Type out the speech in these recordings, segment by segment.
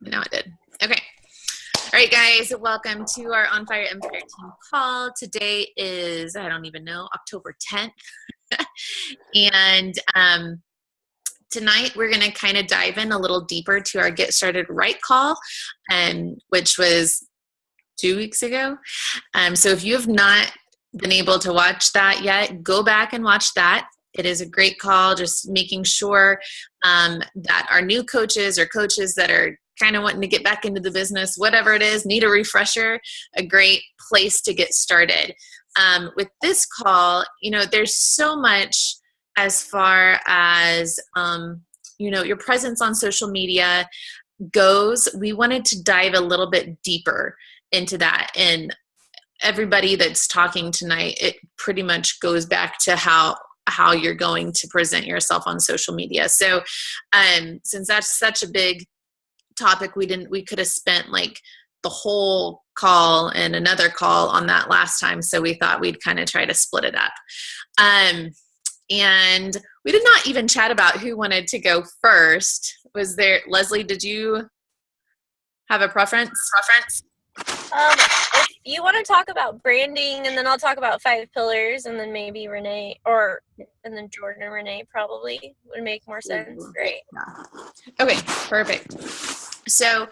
Now it did. Okay. All right, guys, welcome to our On Fire Empire team call. Today is, I don't even know, October 10th. and tonight we're going to kind of dive in a little deeper to our Get Started Right call, which was 2 weeks ago. So if you have not been able to watch that yet, go back and watch that. It is a great call, just making sure that our new coaches or coaches that are kind of wanting to get back into the business, whatever it is, need a refresher, a great place to get started. With this call, there's so much as far as, your presence on social media goes. We wanted to dive a little bit deeper into that. And everybody that's talking tonight, it pretty much goes back to how you're going to present yourself on social media. So since that's such a big topic, we could have spent like the whole call and another call on that last time. So we thought we'd kind of try to split it up. And we did not even chat about who wanted to go first. Was there, Leslie, did you have a preference? If you want to talk about branding, and then I'll talk about 5 pillars, and then maybe Renee, and then Jordan and Renee probably would make more sense. Great. Okay, perfect. So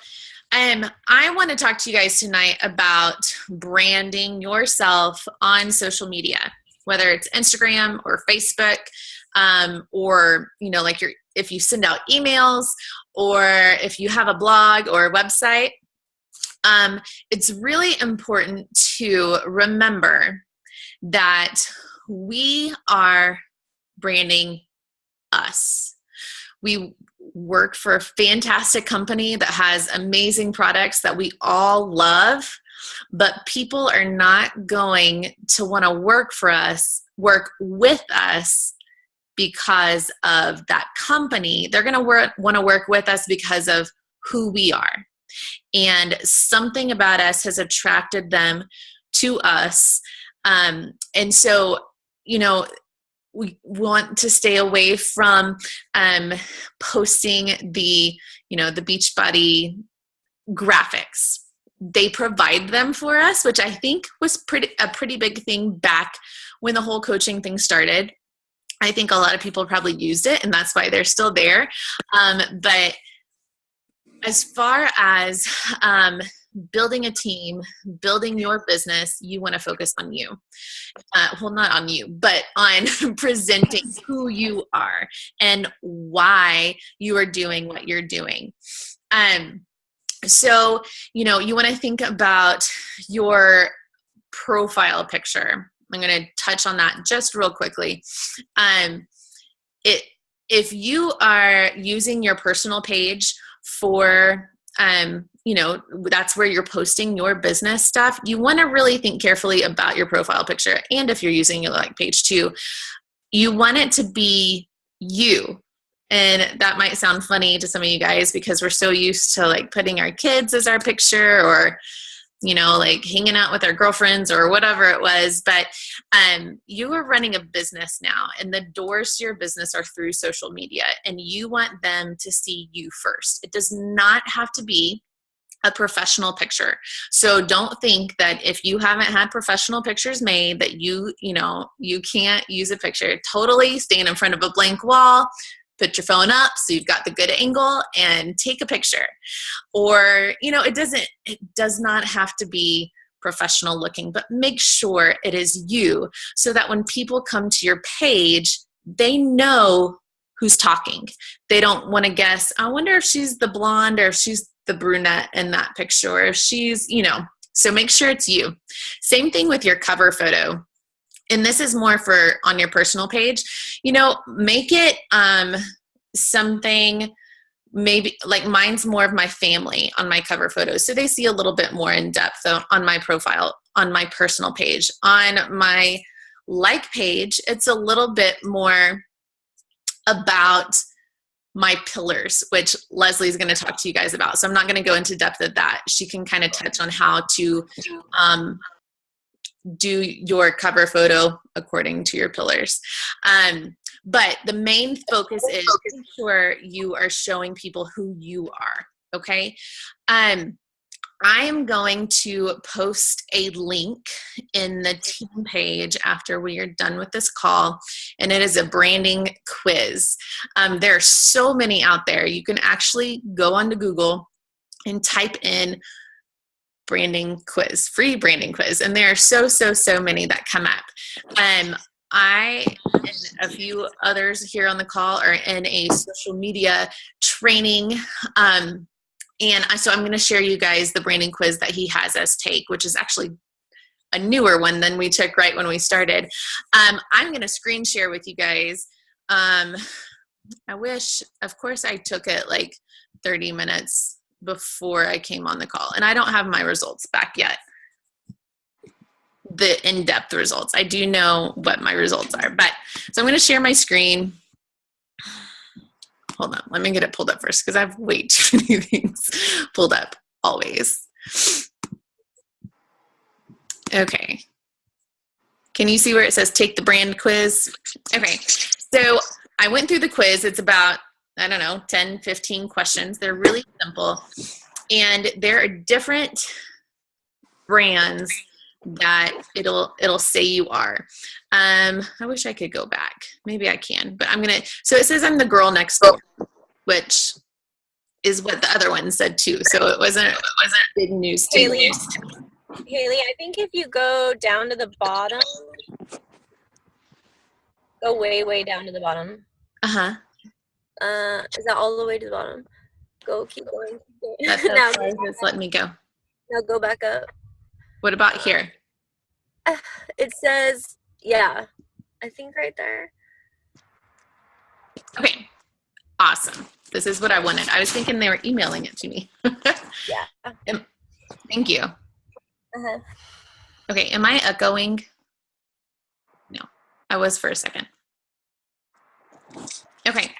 I want to talk to you guys tonight about branding yourself on social media, whether it's Instagram or Facebook, or, if you send out emails or if you have a blog or a website. It's really important to remember that we are branding us. We work for a fantastic company that has amazing products that we all love, but people are not going to want to work with us because of that company. They're going to want to work with us because of who we are. And something about us has attracted them to us. And so, we want to stay away from posting the Beachbody graphics. They provide them for us, which I think was a pretty big thing back when the whole coaching thing started. I think a lot of people probably used it, and that's why they're still there. But as far as building a team, building your business, you want to focus on you. Not on you, but on presenting who you are and why you are doing what you're doing. So, you want to think about your profile picture. I'm going to touch on that just real quickly. If you are using your personal page for, that's where you're posting your business stuff, you want to really think carefully about your profile picture. And if you're using your page too, you want it to be you. And that might sound funny to some of you guys because we're so used to putting our kids as our picture, or hanging out with our girlfriends or whatever it was. But you are running a business now, and the doors to your business are through social media, and you want them to see you first. It does not have to be a professional picture. So don't think that if you haven't had professional pictures made that you can't use a picture. Totally stand in front of a blank wall, put your phone up so you've got the good angle, and take a picture. Or, it does not have to be professional looking, but make sure it is you so that when people come to your page, they know who's talking. They don't want to guess, I wonder if she's the blonde or if she's the brunette in that picture, or if she's, so make sure it's you. Same thing with your cover photo. And this is more for on your personal page, make it something maybe like mine's more of my family on my cover photos. So they see a little bit more in depth on my profile, on my personal page. On my page, it's a little bit more about my pillars, which Leslie's going to talk to you guys about. So I'm not going to go into depth of that. She can kind of touch on how to do your cover photo according to your pillars. But the main focus is making sure you are showing people who you are. Okay. I am going to post a link in the team page after we are done with this call, and it is a branding quiz. There are so many out there. You can actually go onto Google and type in branding quiz, free branding quiz, and there are so many that come up. I and a few others here on the call are in a social media training. So I'm going to share you guys the branding quiz that he has us take, which is actually a newer one than we took right when we started. I'm going to screen share with you guys. I wish, of course, I took it like 30 minutes before I came on the call, and I don't have my results back yet. The in-depth results. I do know what my results are, so I'm going to share my screen. Hold on, let me get it pulled up first because I have way too many things pulled up always. Okay. Can you see where it says take the brand quiz? Okay, so I went through the quiz. It's about, I don't know, 10, 15 questions. They're really simple. And there are different brands that it'll say you are. I wish I could go back. Maybe I can, but so it says I'm the girl next door, which is what the other one said too. So it wasn't big news to Haley, I think if you go down to the bottom, go way down to the bottom. Uh-huh. Is that all the way to the bottom? Keep going. That's how far as it's letting me go. Now go back up. What about here? It says, yeah, I think right there. Okay, awesome. This is what I wanted. I was thinking they were emailing it to me. Yeah. Thank you. Uh-huh. Okay, am I echoing? No, I was for a second. Okay,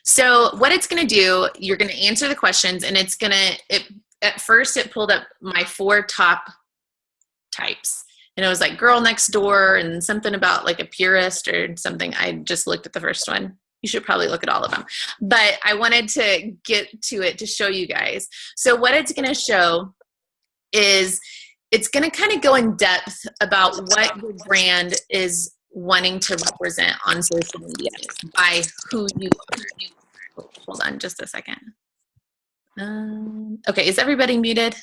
so what it's going to do, you're going to answer the questions, and at first it pulled up my 4 top types. And it was like girl next door and something about like a purist or something. I just looked at the first one. You should probably look at all of them. But I wanted to get to it to show you guys. So what it's going to show is it's going to kind of go in depth about what your brand is wanting to represent on social media by who you are. Hold on just a second. Okay, is everybody muted?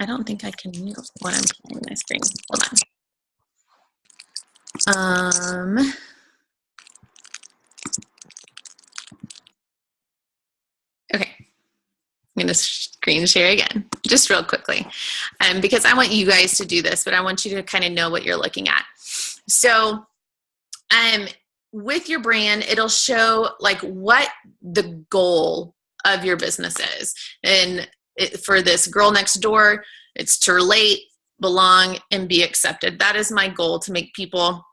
I don't think I can mute when I'm sharing my screen. Hold on. Okay. I'm going to screen share again, just real quickly, because I want you guys to do this, but I want you to kind of know what you're looking at. So with your brand, it'll show like what the goal of your business is. And for this girl next door, it's to relate, belong, and be accepted. That is my goal, to make people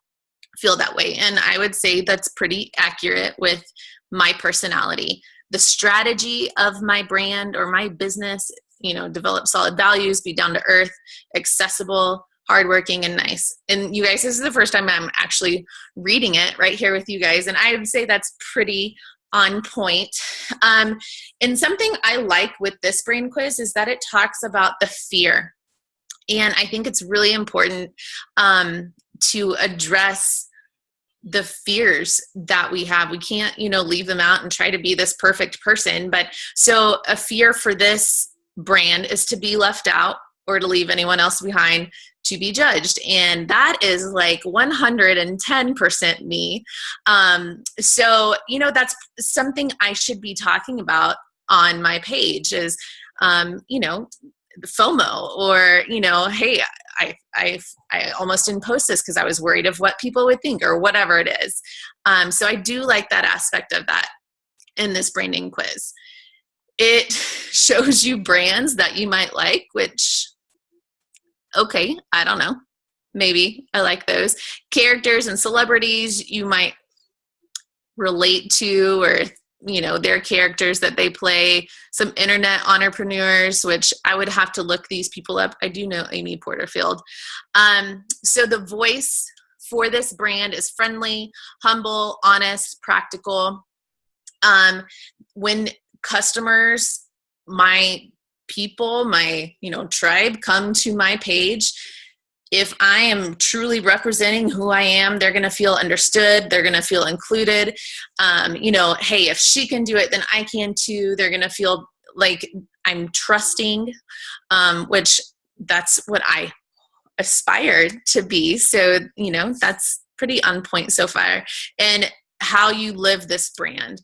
feel that way. And I would say that's pretty accurate with my personality. The strategy of my brand or my business, develop solid values, be down to earth, accessible, hardworking, and nice. And you guys, this is the first time I'm actually reading it right here with you guys. And I would say that's pretty on point. And something I like with this brand quiz is that it talks about the fear. And I think it's really important to address the fears that we have. We can't, leave them out and try to be this perfect person. But so a fear for this brand is to be left out or to leave anyone else behind, to be judged. And that is like 110% me. So, that's something I should be talking about on my page is, FOMO, or, hey, I almost didn't post this because I was worried of what people would think, or whatever it is. So I do like that aspect of that in this branding quiz. It shows you brands that you might like, which, okay, I don't know. Maybe I like those. Characters and celebrities you might relate to, or their characters that they play. Some internet entrepreneurs, which I would have to look these people up. I do know Amy Porterfield. So the voice for this brand is friendly, humble, honest, practical. When customers my people, my, tribe come to my page, if I am truly representing who I am, they're going to feel understood. They're going to feel included. Hey, if she can do it, then I can too. They're going to feel like I'm trusting, which that's what I aspire to be. So, that's pretty on point so far. And how you live this brand,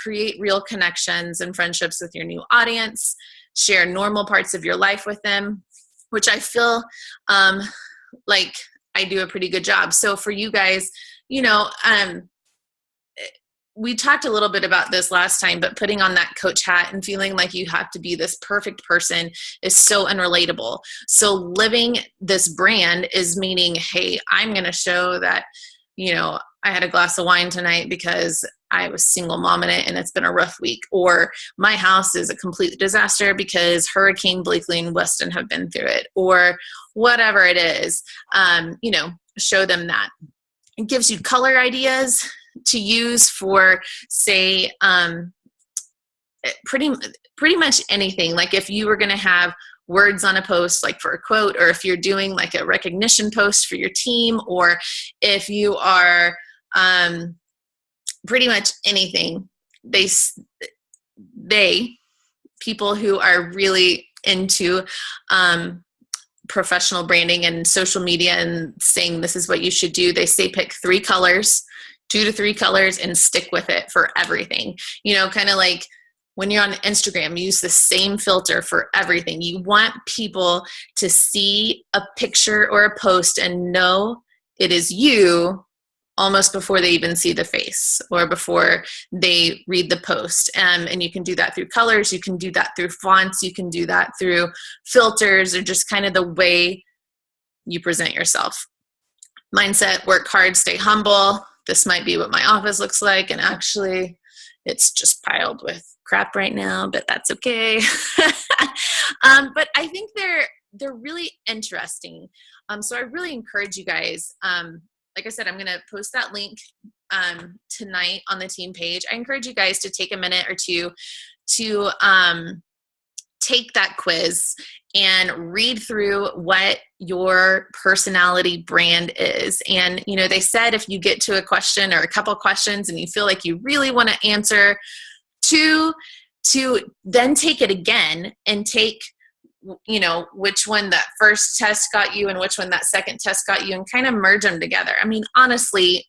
create real connections and friendships with your new audience, share normal parts of your life with them, which I feel like I do a pretty good job. So for you guys, we talked a little bit about this last time, but putting on that coach hat and feeling like you have to be this perfect person is so unrelatable. So living this brand is meaning, hey, I'm going to show that, I had a glass of wine tonight because I was single mom in it and it's been a rough week. Or my house is a complete disaster because Hurricane Blakely and Weston have been through it. Or whatever it is, show them that. It gives you color ideas to use for, say, pretty much anything. Like if you were going to have words on a post, like for a quote, or if you're doing like a recognition post for your team, or if you are pretty much anything, people who are really into professional branding and social media and saying this is what you should do, they say pick 2 to 3 colors and stick with it for everything. Kind of like when you're on Instagram, use the same filter for everything. You want people to see a picture or a post and know it is you almost before they even see the face or before they read the post. And you can do that through colors. You can do that through fonts. You can do that through filters, or just kind of the way you present yourself. Mindset, work hard, stay humble. This might be what my office looks like. And actually, it's just piled with crap right now, but that's okay. But I think they're really interesting. So I really encourage you guys, like I said, I'm going to post that link tonight on the team page. I encourage you guys to take a minute or two to take that quiz and read through what your personality brand is. And, they said if you get to a question or a couple questions and you feel like you really want to answer to then take it again and take, which one that first test got you and which one that second test got you, and kind of merge them together. I mean, honestly,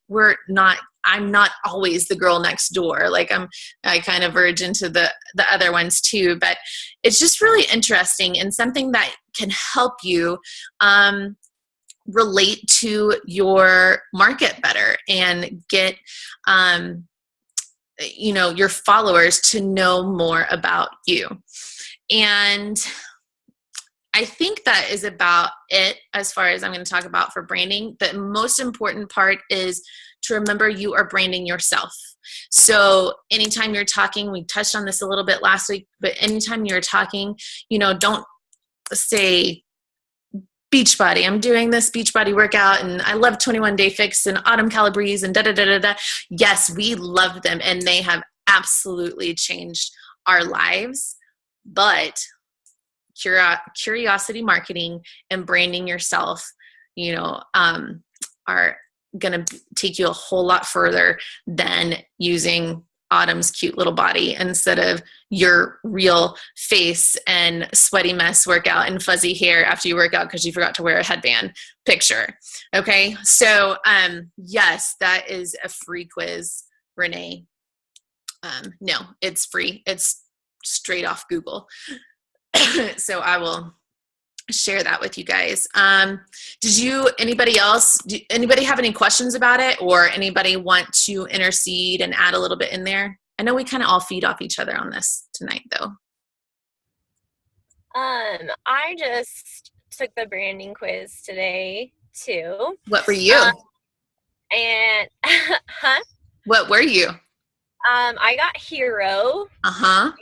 I'm not always the girl next door. Like I kind of verge into the other ones too, but it's just really interesting and something that can help you relate to your market better and get, your followers to know more about you. And I think that is about it as far as I'm going to talk about for branding. The most important part is to remember you are branding yourself. So anytime you're talking, we touched on this a little bit last week, but anytime you're talking, don't say Beachbody. I'm doing this Beachbody workout and I love 21 Day Fix and Autumn Calabrese and da-da-da-da-da. Yes, we love them and they have absolutely changed our lives. But curiosity marketing and branding yourself, are going to take you a whole lot further than using Autumn's cute little body instead of your real face and sweaty mess workout and fuzzy hair after you work out because you forgot to wear a headband picture. Okay. So, yes, that is a free quiz, Renee. No, it's free. It's straight off Google. So I will share that with you guys. Anybody have any questions about it, or anybody want to intercede and add a little bit in there? I know we kind of all feed off each other on this tonight though. I just took the branding quiz today too. What were you? And huh? What were you? I got hero. Uh-huh.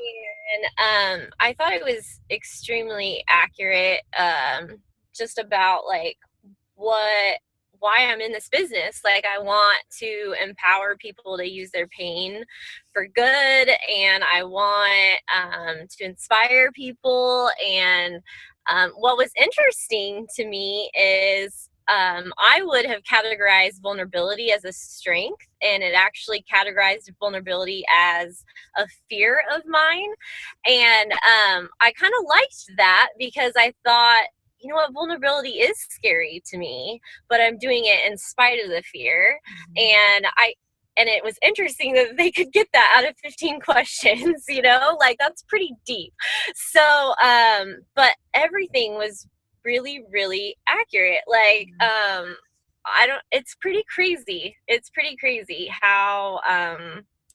And I thought it was extremely accurate, just about like what why I'm in this business. Like, I want to empower people to use their pain for good, and I want to inspire people. And what was interesting to me is I would have categorized vulnerability as a strength, and it actually categorized vulnerability as a fear of mine. And I kind of liked that, because I thought, you know what, vulnerability is scary to me, but I'm doing it in spite of the fear. And it was interesting that they could get that out of 15 questions, you know, like that's pretty deep. So, but everything was really, really accurate. Like, it's pretty crazy. It's pretty crazy how,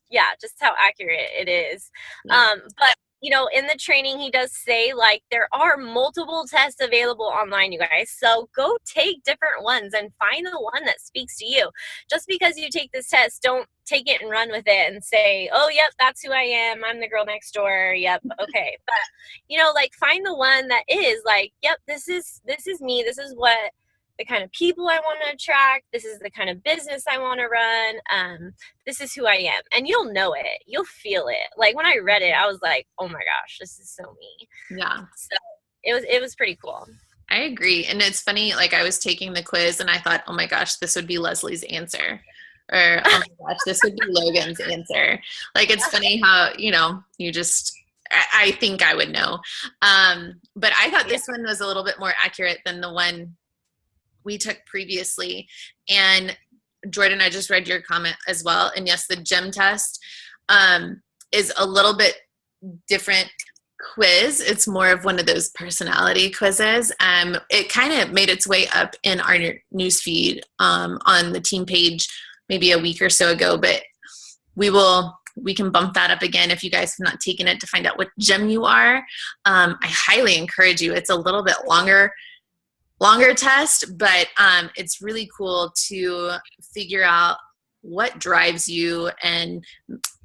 yeah, just how accurate it is. But you know, in the training, he does say, like, there are multiple tests available online, you guys. So go take different ones and find the one that speaks to you. Just because you take this test, don't take it and run with it and say, oh, yep, that's who I am. I'm the girl next door. Yep. Okay. But, you know, like, find the one that is like, yep, this is me. This is what the kind of people I want to attract. This is the kind of business I want to run. This is who I am. And you'll know it. You'll feel it. Like, when I read it, I was like, oh my gosh, this is so me. Yeah. So it was pretty cool. I agree. And it's funny, like, I was taking the quiz and I thought, oh my gosh, this would be Leslie's answer. Or, oh my gosh, this would be Logan's answer. Like, it's funny how, you know, you just, I think I would know. But I thought this one was a little bit more accurate than the one we took previously. And Jordan, I just read your comment as well. And yes, the GEM test is a little bit different quiz. It's more of one of those personality quizzes. It kind of made its way up in our newsfeed on the team page maybe a week or so ago, but we can bump that up again if you guys have not taken it to find out what GEM you are. I highly encourage you. It's a little bit longer test, but it's really cool to figure out what drives you and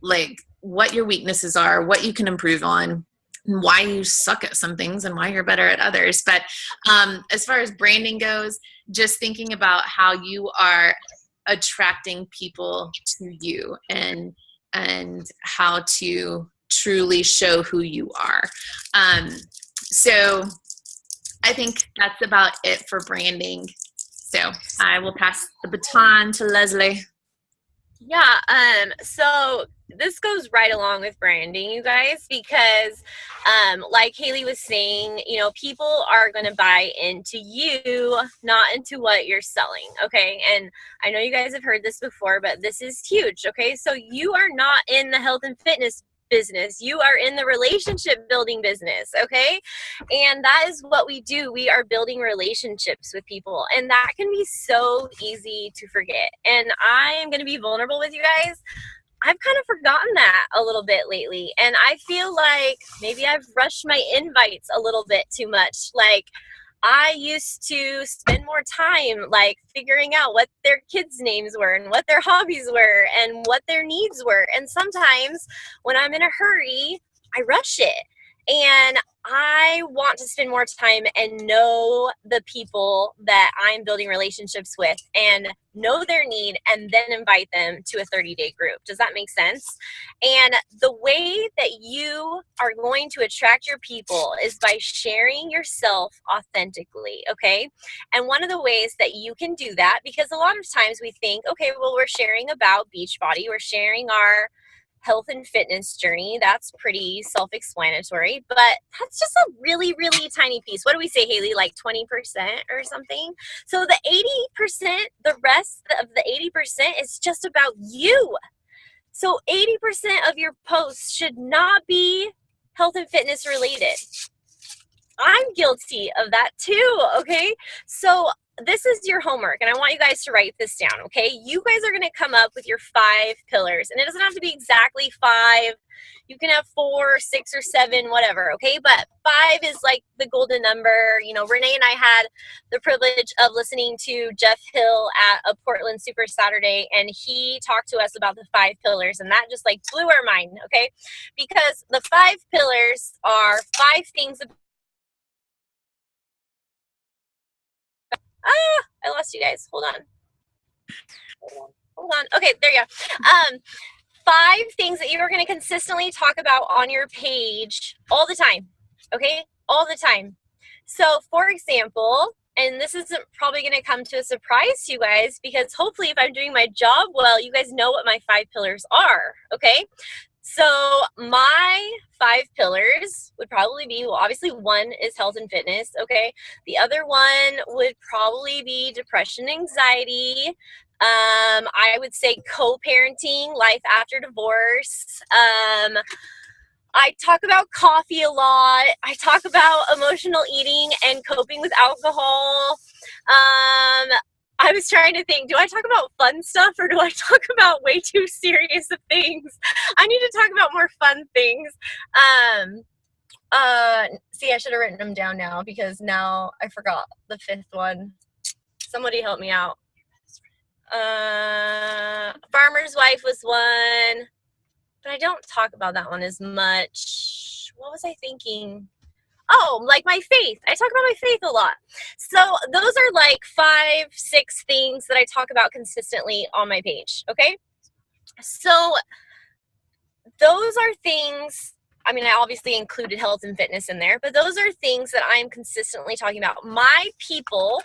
like what your weaknesses are, what you can improve on, and why you suck at some things and why you're better at others. But as far as branding goes, just thinking about how you are attracting people to you and how to truly show who you are. So I think that's about it for branding. So I will pass the baton to Leslie. Yeah, so this goes right along with branding, you guys, because like Haley was saying, you know, people are going to buy into you, not into what you're selling, okay? And I know you guys have heard this before, but this is huge, okay? So you are not in the health and fitness business. You are in the relationship building business, okay? And that is what we do. We are building relationships with people, and that can be so easy to forget. And I am going to be vulnerable with you guys. I've kind of forgotten that a little bit lately, and I feel like maybe I've rushed my invites a little bit too much. Like, I used to spend more time like figuring out what their kids' names were and what their hobbies were and what their needs were. And sometimes when I'm in a hurry, I rush it. And I want to spend more time and know the people that I'm building relationships with and know their need and then invite them to a 30-day group. Does that make sense? And the way that you are going to attract your people is by sharing yourself authentically, okay? And one of the ways that you can do that, because a lot of times we think, okay, well, we're sharing about Beachbody, we're sharing our health and fitness journey. That's pretty self-explanatory, but that's just a really, really tiny piece. What do we say, Haley? Like 20% or something? So the 80%, the rest of the 80% is just about you. So 80% of your posts should not be health and fitness related. I'm guilty of that too, okay? So this is your homework, and I want you guys to write this down, okay? You guys are going to come up with your 5 pillars, and it doesn't have to be exactly 5. You can have 4, 6, or 7, whatever, okay? But 5 is like the golden number. You know, Renee and I had the privilege of listening to Jeff Hill at a Portland Super Saturday, and he talked to us about the 5 pillars, and that just like blew our mind, okay? Because the 5 pillars are 5 things I lost you guys. Hold on. Okay, there you go. 5 things that you are going to consistently talk about on your page all the time. Okay, all the time. So, for example, and this isn't probably going to come to a surprise to you guys, because hopefully if I'm doing my job well, you guys know what my 5 pillars are. Okay, so my 5 pillars would probably be, well, obviously one is health and fitness. Okay, the other one would probably be depression, anxiety. I would say co-parenting, life after divorce. I talk about coffee a lot. I talk about emotional eating and coping with alcohol. I was trying to think, do I talk about fun stuff or do I talk about way too serious of things? I need to talk about more fun things. See, I should have written them down now because now I forgot the 5th one. Somebody help me out. Farmer's Wife was one, but I don't talk about that one as much. What was I thinking? Oh, like my faith. I talk about my faith a lot. So those are like 5, 6 things that I talk about consistently on my page. Okay. So those are things, I mean, I obviously included health and fitness in there, but those are things that I'm consistently talking about. My people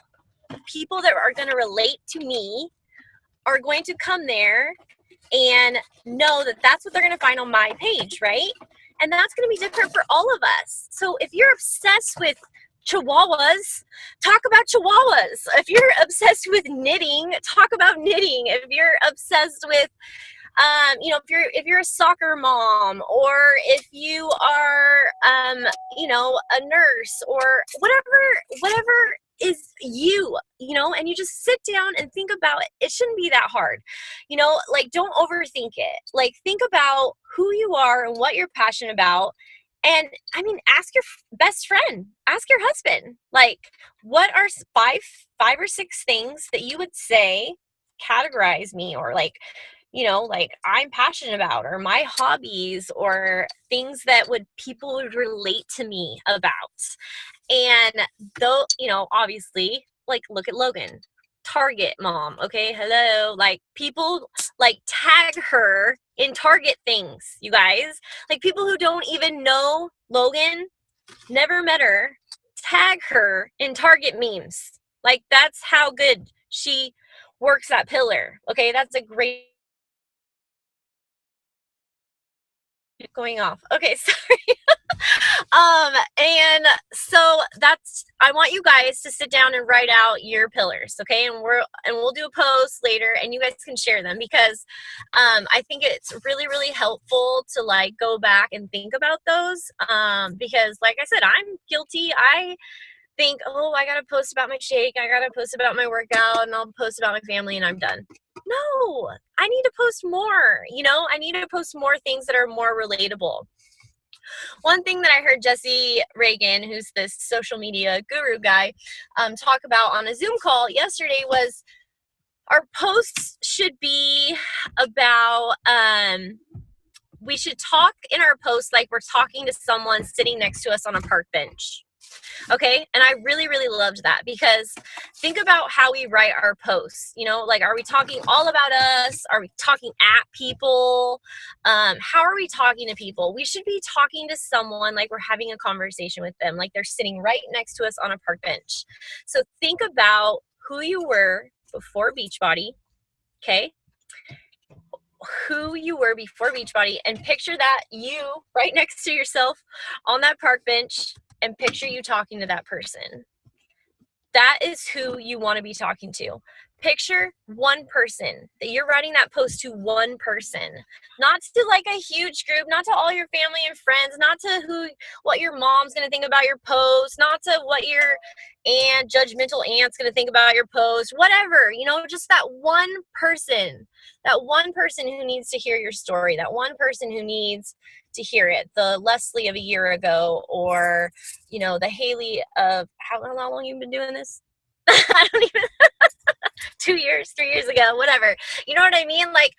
that are going to relate to me are going to come there and know that that's what they're going to find on my page, right? And that's going to be different for all of us. So if you're obsessed with chihuahuas, talk about chihuahuas. If you're obsessed with knitting, talk about knitting. If you're obsessed with if you're a soccer mom, or if you are a nurse, or whatever is and you just sit down and think about it. It shouldn't be that hard. Like, don't overthink it. Like, think about who you are and what you're passionate about. And I mean, ask your best friend, ask your husband, like, what are 5 or 6 things that you would say categorize me, or like I'm passionate about, or my hobbies, or things that people would relate to me about. And though, obviously, like, look at Logan, Target mom. Okay. Hello. Like, people like tag her in Target things, you guys. Like, people who don't even know Logan, never met her, tag her in Target memes. Like, that's how good she works that pillar. Okay. That's a great going off. Okay, sorry. And so I want you guys to sit down and write out your pillars, okay? And we'll do a post later and you guys can share them, because I think it's really, really helpful to like go back and think about those. Because like I said, I'm guilty. I think, oh, I gotta post about my shake, I gotta post about my workout, and I'll post about my family and I'm done. No, I need to post more. I need to post more things that are more relatable. One thing that I heard Jesse Reagan, who's this social media guru guy, talk about on a Zoom call yesterday was our posts should be about, we should talk in our posts like we're talking to someone sitting next to us on a park bench. Okay. And I really, really loved that, because think about how we write our posts, like, are we talking all about us? Are we talking at people? How are we talking to people? We should be talking to someone like we're having a conversation with them, like they're sitting right next to us on a park bench. So think about who you were before Beachbody. Okay. Who you were before Beachbody, and picture that you right next to yourself on that park bench, and picture you talking to that person. That is who you want to be talking to. Picture one person, that you're writing that post to one person, not to like a huge group, not to all your family and friends, not to what your mom's going to think about your post, not to what your judgmental aunt's going to think about your post, whatever, just that one person who needs to hear your story, that one person who needs to hear it, the Leslie of a year ago, or the Haley of how long you've been doing this? I don't even 2 years, 3 years ago, whatever. You know what I mean? Like,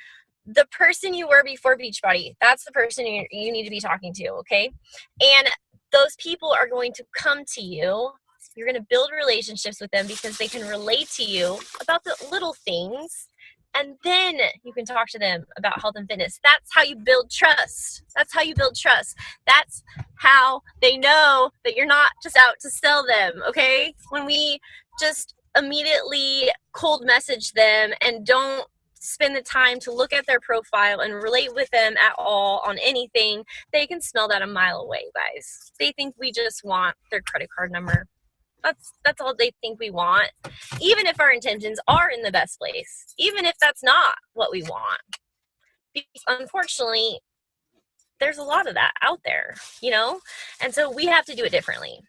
the person you were before Beachbody, that's the person you need to be talking to, okay? And those people are going to come to you You're going to build relationships with them because they can relate to you about the little things. And then you can talk to them about health and fitness. That's how you build trust. That's how you build trust. That's how they know that you're not just out to sell them, okay? When we just immediately cold message them and don't spend the time to look at their profile and relate with them at all on anything, they can smell that a mile away, guys. They think we just want their credit card number. That's all they think we want, even if our intentions are in the best place, even if that's not what we want. Because unfortunately, there's a lot of that out there, you know? And so we have to do it differently.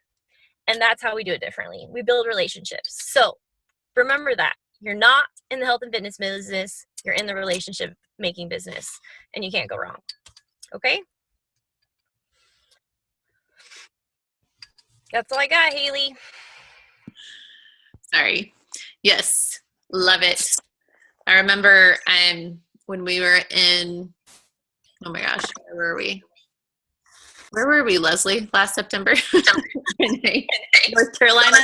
And that's how we do it differently. We build relationships. So remember that. You're not in the health and fitness business. You're in the relationship making business. And you can't go wrong. Okay? That's all I got, Haley. Sorry. Yes. Love it. I remember when we were in, oh my gosh, where were we? Where were we, Leslie, last September? North Carolina,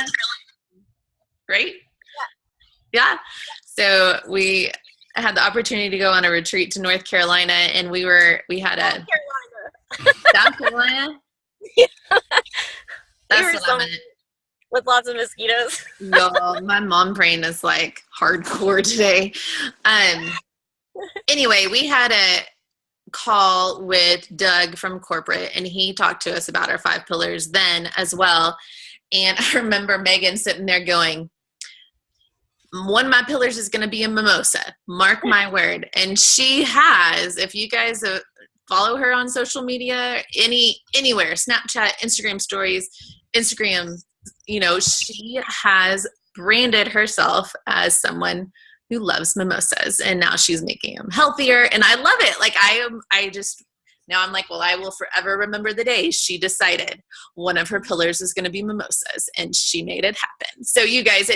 right? Yeah. So we had the opportunity to go on a retreat to North Carolina, and we had a South Carolina. Yeah. That's what I meant. With lots of mosquitoes. No, my mom brain is like hardcore today. Anyway, we had a call with Doug from corporate, and he talked to us about our 5 pillars then as well. And I remember Megan sitting there going, one of my pillars is going to be a mimosa. Mark my word. And she has, if you guys follow her on social media, anywhere, Snapchat, Instagram stories, Instagram, you know, she has branded herself as someone who loves mimosas, and now she's making them healthier. And I love it. Like now I'm like, well, I will forever remember the day she decided one of her pillars is going to be mimosas, and she made it happen. So you guys,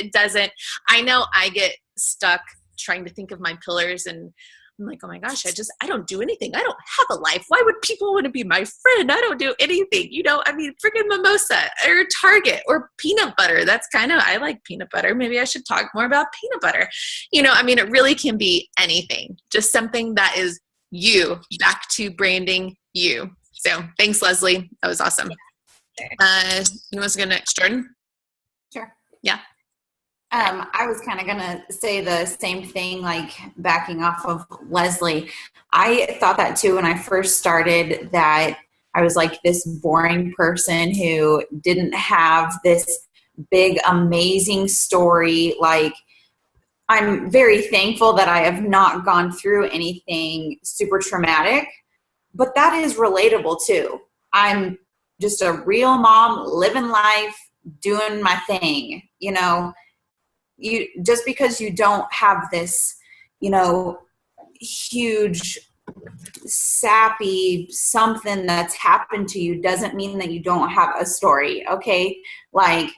I know I get stuck trying to think of my pillars, and I'm like, oh my gosh, I don't do anything. I don't have a life. Why would people want to be my friend? I don't do anything. You know, I mean, freaking mimosa or Target or peanut butter. I like peanut butter. Maybe I should talk more about peanut butter. You know, I mean, it really can be anything, just something that is you, back to branding you. So thanks, Leslie. That was awesome. You want to go next, Jordan? Sure. Yeah. I was kind of going to say the same thing, like backing off of Leslie. I thought that too when I first started, that I was like this boring person who didn't have this big, amazing story. Like, I'm very thankful that I have not gone through anything super traumatic, but that is relatable too. I'm just a real mom, living life, doing my thing, you know. Just because you don't have this, you know, huge, sappy something that's happened to you doesn't mean that you don't have a story, okay? Like,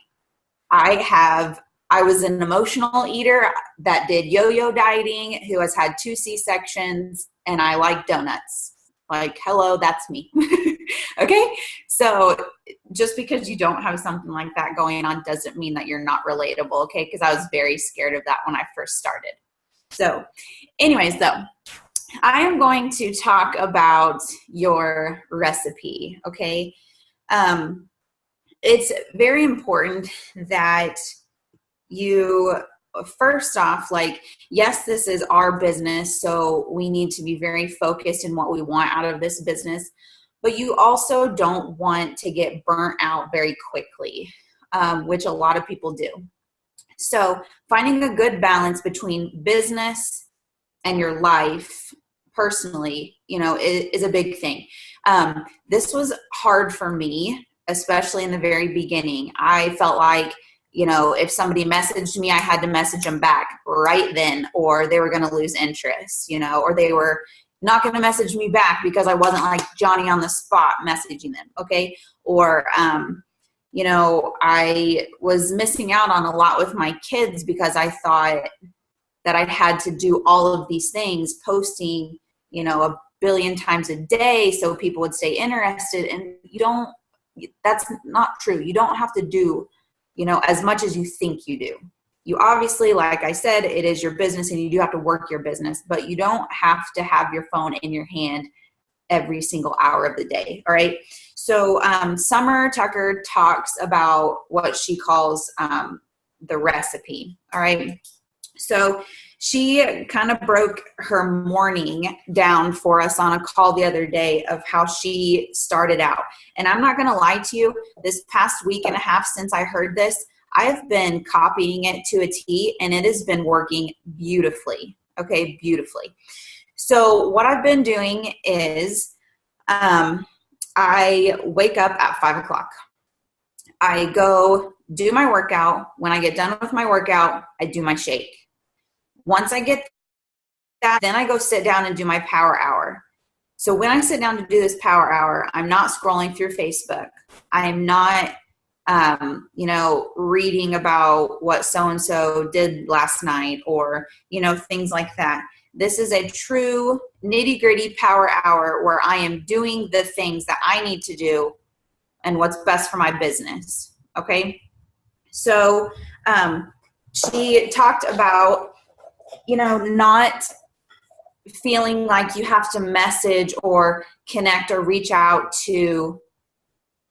I was an emotional eater that did yo-yo dieting, who has had 2 C-sections, and I like donuts. Like, hello, that's me. Okay? So just because you don't have something like that going on doesn't mean that you're not relatable, okay? Because I was very scared of that when I first started. So anyways, though, I am going to talk about your recipe, okay? It's very important that you, first off, like, yes, this is our business, so we need to be very focused in what we want out of this business, but you also don't want to get burnt out very quickly, which a lot of people do. So finding a good balance between business and your life personally, you know, is a big thing. This was hard for me, especially in the very beginning. I felt like, you know, if somebody messaged me, I had to message them back right then, or they were going to lose interest, you know, or they were not going to message me back because I wasn't like Johnny on the spot messaging them. Okay. Or, you know, I was missing out on a lot with my kids because I thought that I had to do all of these things, posting, you know, a billion times a day so people would stay interested. And that's not true. You don't have to do as much as you think you do. You obviously, like I said, it is your business and you do have to work your business, but you don't have to have your phone in your hand every single hour of the day. All right. So Summer Tucker talks about what she calls the recipe. All right. So she kind of broke her morning down for us on a call the other day of how she started out. And I'm not going to lie to you, this past week and a half since I heard this, I've been copying it to a T, and it has been working beautifully. Okay, beautifully. So what I've been doing is I wake up at 5 o'clock. I go do my workout. When I get done with my workout, I do my shake. Once I get that, then I go sit down and do my power hour. So when I sit down to do this power hour, I'm not scrolling through Facebook. I'm not, reading about what so-and-so did last night or, things like that. This is a true nitty-gritty power hour where I am doing the things that I need to do and what's best for my business. Okay. So she talked about, not feeling like you have to message or connect or reach out to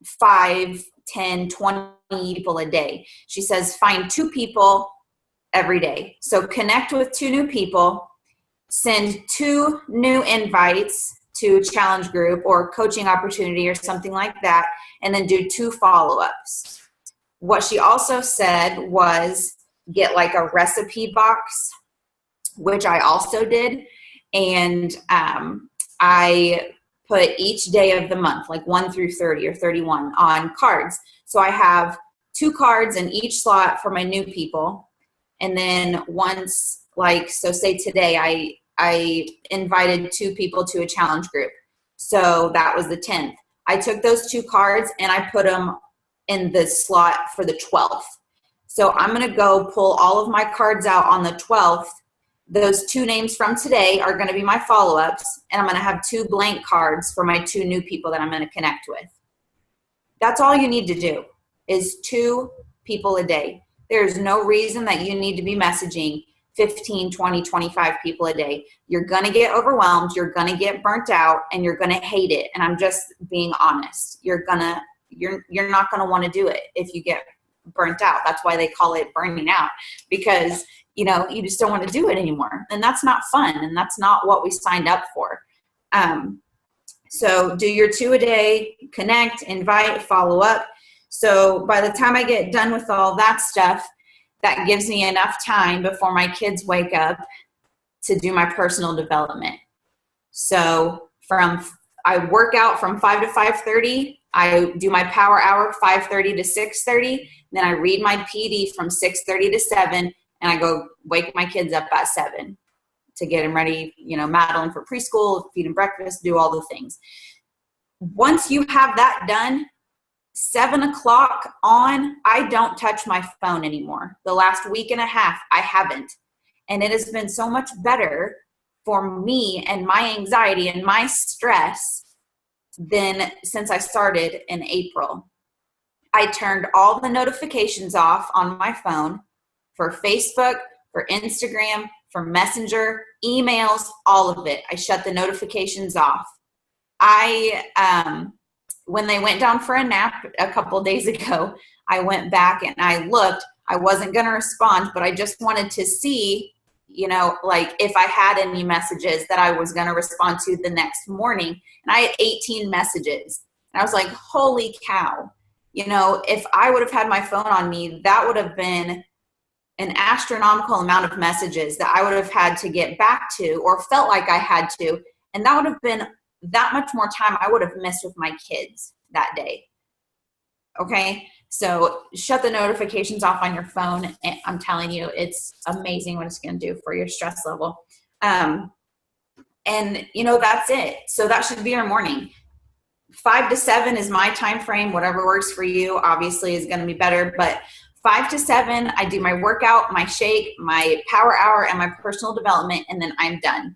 5, 10, 20 people a day. She says, find 2 people every day. So connect with 2 new people, send 2 new invites to a challenge group or coaching opportunity or something like that, and then do 2 follow-ups. What she also said was get like a recipe box, which I also did. And I put each day of the month, like 1 through 30 or 31 on cards. So I have 2 cards in each slot for my new people. And then once, so say today I invited 2 people to a challenge group. So that was the 10th. I took those 2 cards and I put them in the slot for the 12th. So I'm going to go pull all of my cards out on the 12th. Those 2 names from today are going to be my follow-ups, and I'm going to have 2 blank cards for my 2 new people that I'm going to connect with. That's all you need to do is 2 people a day. There's no reason that you need to be messaging 15, 20, 25 people a day. You're going to get overwhelmed. You're going to get burnt out, and you're going to hate it. And I'm just being honest. You're not going to want to do it if you get burnt out. That's why they call it burning out, because you just don't want to do it anymore. And that's not fun. And that's not what we signed up for. So do your 2 a day, connect, invite, follow up. So by the time I get done with all that stuff, that gives me enough time before my kids wake up to do my personal development. So I work out from 5 to 5:30. I do my power hour 5:30 to 6:30. Then I read my PD from 6:30 to 7. And I go wake my kids up at 7 to get them ready, Madeline for preschool, feed them breakfast, do all the things. Once you have that done, 7 o'clock on, I don't touch my phone anymore. The last week and a half, I haven't. And it has been so much better for me and my anxiety and my stress than since I started in April. I turned all the notifications off on my phone. For Facebook, for Instagram, for Messenger, emails, all of it. I shut the notifications off. When they went down for a nap a couple of days ago, I went back and I looked. I wasn't going to respond, but I just wanted to see, if I had any messages that I was going to respond to the next morning. And I had 18 messages. And I was like, holy cow. If I would have had my phone on me, that would have been an astronomical amount of messages that I would have had to get back to or felt like I had to. And that would have been that much more time I would have missed with my kids that day. Okay. So shut the notifications off on your phone. And I'm telling you, it's amazing what it's going to do for your stress level. And that's it. So that should be your morning. 5 to 7 is my time frame. Whatever works for you obviously is going to be better, but 5 to 7, I do my workout, my shake, my power hour, and my personal development, and then I'm done.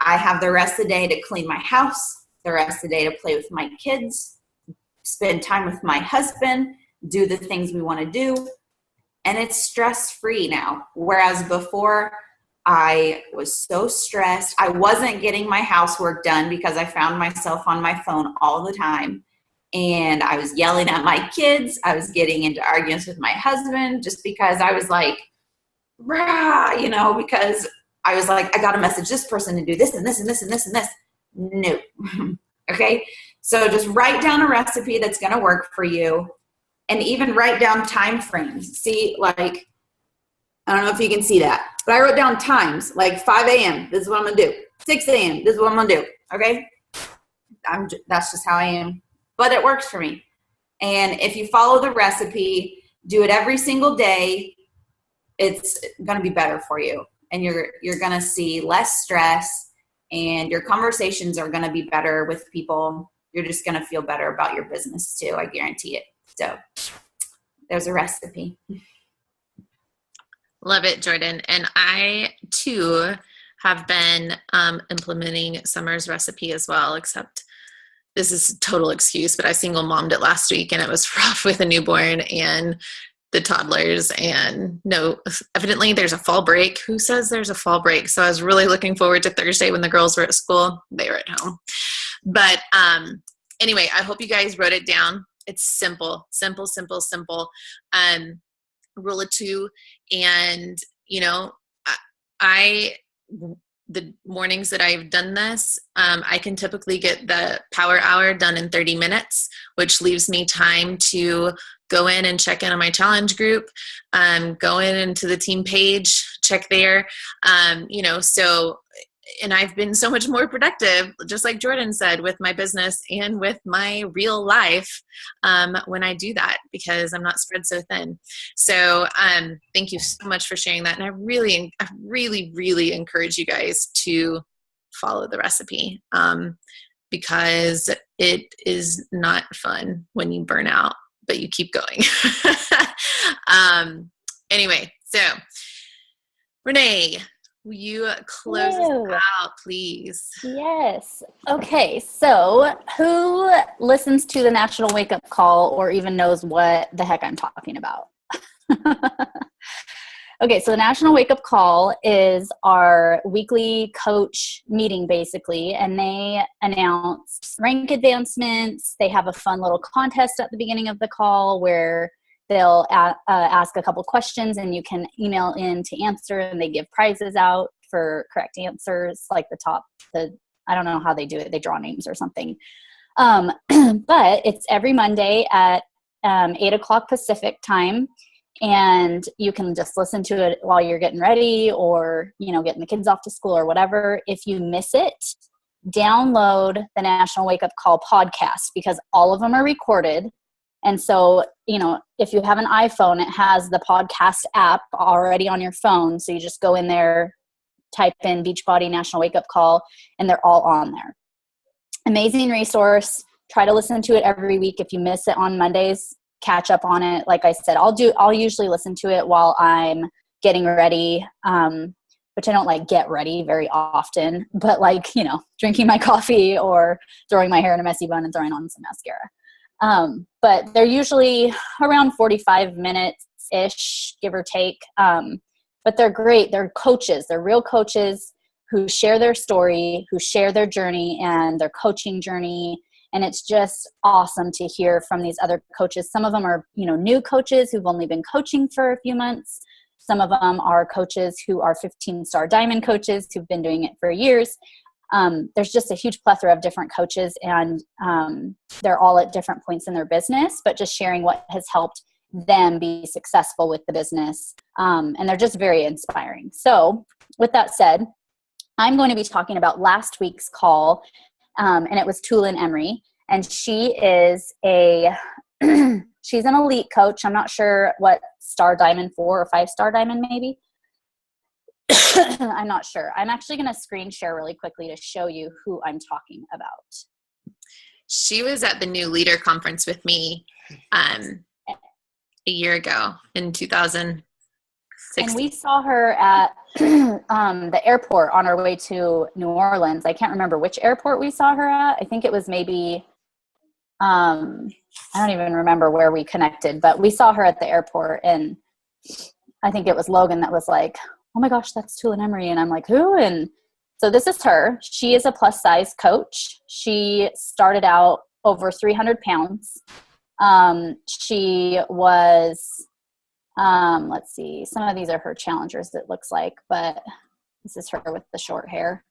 I have the rest of the day to clean my house, the rest of the day to play with my kids, spend time with my husband, do the things we want to do. And it's stress-free now. Whereas before, I was so stressed. I wasn't getting my housework done because I found myself on my phone all the time. And I was yelling at my kids. I was getting into arguments with my husband just because I was like, rah, because I was like, I got to message this person to do this and this and this and this and this. No. Okay. So just write down a recipe that's going to work for you, and even write down time frames. See, like, I don't know if you can see that, but I wrote down times, like 5 a.m. This is what I'm going to do. 6 a.m. This is what I'm going to do. Okay. That's just how I am, but it works for me. And if you follow the recipe, do it every single day, it's going to be better for you. And you're going to see less stress, and your conversations are going to be better with people. You're just going to feel better about your business too. I guarantee it. So there's a recipe. Love it, Jordan. And I too have been implementing Summer's recipe as well, except this is a total excuse, but I single mommed it last week and it was rough with a newborn and the toddlers, and no, evidently there's a fall break. Who says there's a fall break? So I was really looking forward to Thursday when the girls were at school. They were at home. But anyway, I hope you guys wrote it down. It's simple. Rule of 2. And, the mornings that I've done this, I can typically get the power hour done in 30 minutes, which leaves me time to go in and check in on my challenge group, go into the team page, check there, and I've been so much more productive, just like Jordan said, with my business and with my real life when I do that, because I'm not spread so thin. So thank you so much for sharing that. And I really, really encourage you guys to follow the recipe because it is not fun when you burn out, but you keep going. Anyway, so Renee, will you close us out, please? Yes. Okay. So who listens to the National Wake Up Call or even knows what the heck I'm talking about? Okay. So the National Wake Up Call is our weekly coach meeting, basically, and they announce rank advancements. They have a fun little contest at the beginning of the call where they'll ask a couple questions and you can email in to answer, and they give prizes out for correct answers, like I don't know how they do it. They draw names or something. But it's every Monday at 8:00 Pacific time. And you can just listen to it while you're getting ready or, getting the kids off to school or whatever. If you miss it, download the National Wake Up Call podcast, because all of them are recorded. And so, if you have an iPhone, it has the podcast app already on your phone. So you just go in there, type in Beachbody National Wake Up Call, and they're all on there. Amazing resource. Try to listen to it every week. If you miss it on Mondays, catch up on it. Like I said, I'll usually listen to it while I'm getting ready, which I don't get ready very often, but drinking my coffee or throwing my hair in a messy bun and throwing on some mascara. But they're usually around 45 minutes-ish, give or take. But they're great. They're coaches. They're real coaches who share their story, who share their journey and their coaching journey. And it's just awesome to hear from these other coaches. Some of them are, new coaches who've only been coaching for a few months. Some of them are coaches who are 15-star diamond coaches who've been doing it for years. There's just a huge plethora of different coaches, and they're all at different points in their business, but just sharing what has helped them be successful with the business. And they're just very inspiring. So with that said, I'm going to be talking about last week's call, and it was Tulin Emery, and she is she's an elite coach. I'm not sure what star diamond, 4 or 5-star diamond maybe. I'm not sure. I'm actually going to screen share really quickly to show you who I'm talking about. She was at the New Leader Conference with me a year ago in 2016. And we saw her at the airport on our way to New Orleans. I can't remember which airport we saw her at. I think it was maybe I don't even remember where we connected, but we saw her at the airport, and I think it was Logan that was like, oh my gosh, that's Tulin Emery. And I'm like, who? And so this is her. She is a plus size coach. She started out over 300 pounds. She was, let's see, some of these are her challengers, it looks like, but this is her with the short hair.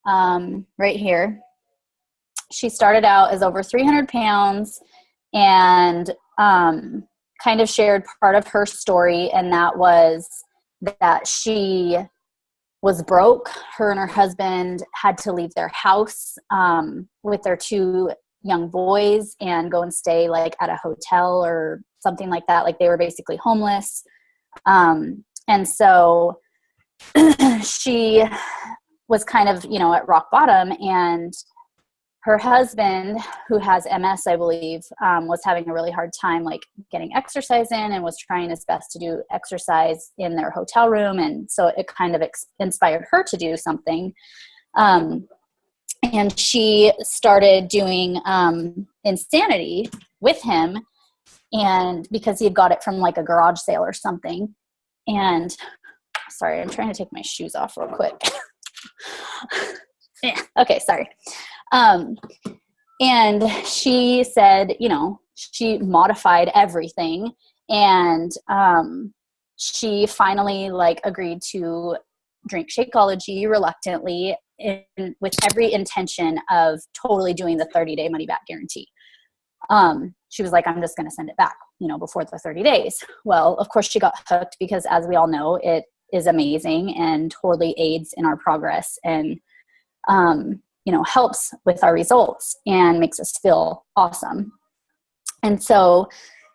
Right here. She started out as over 300 pounds and kind of shared part of her story, and that was that she was broke. Her and her husband had to leave their house with their 2 young boys and go and stay like at a hotel or something like that. Like they were basically homeless. And so she was kind of, you know, at rock bottom, and her husband, who has MS, I believe, was having a really hard time like getting exercise in, and was trying his best to do exercise in their hotel room. And so it kind of inspired her to do something. And she started doing Insanity with him, and because he had got it from like a garage sale or something. And sorry, I'm trying to take my shoes off real quick. Yeah. Okay, sorry. And she said, you know, she modified everything, and she finally like agreed to drink Shakeology reluctantly, with every intention of totally doing the 30-day money back guarantee. She was like, I'm just going to send it back, you know, before the 30 days. Well, of course she got hooked, because as we all know, it is amazing and totally aids in our progress, and you know, helps with our results and makes us feel awesome. And so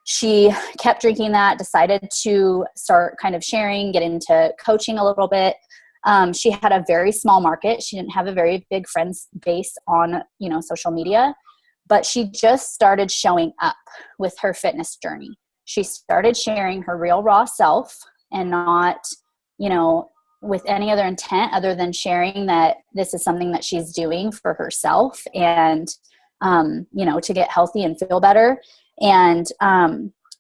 she kept drinking that, decided to start kind of sharing, get into coaching a little bit. She had a very small market. She didn't have a very big friends base on, you know, social media, but she just started showing up with her fitness journey. She started sharing her real raw self, and not, you know, with any other intent other than sharing that this is something that she's doing for herself and, you know, to get healthy and feel better. And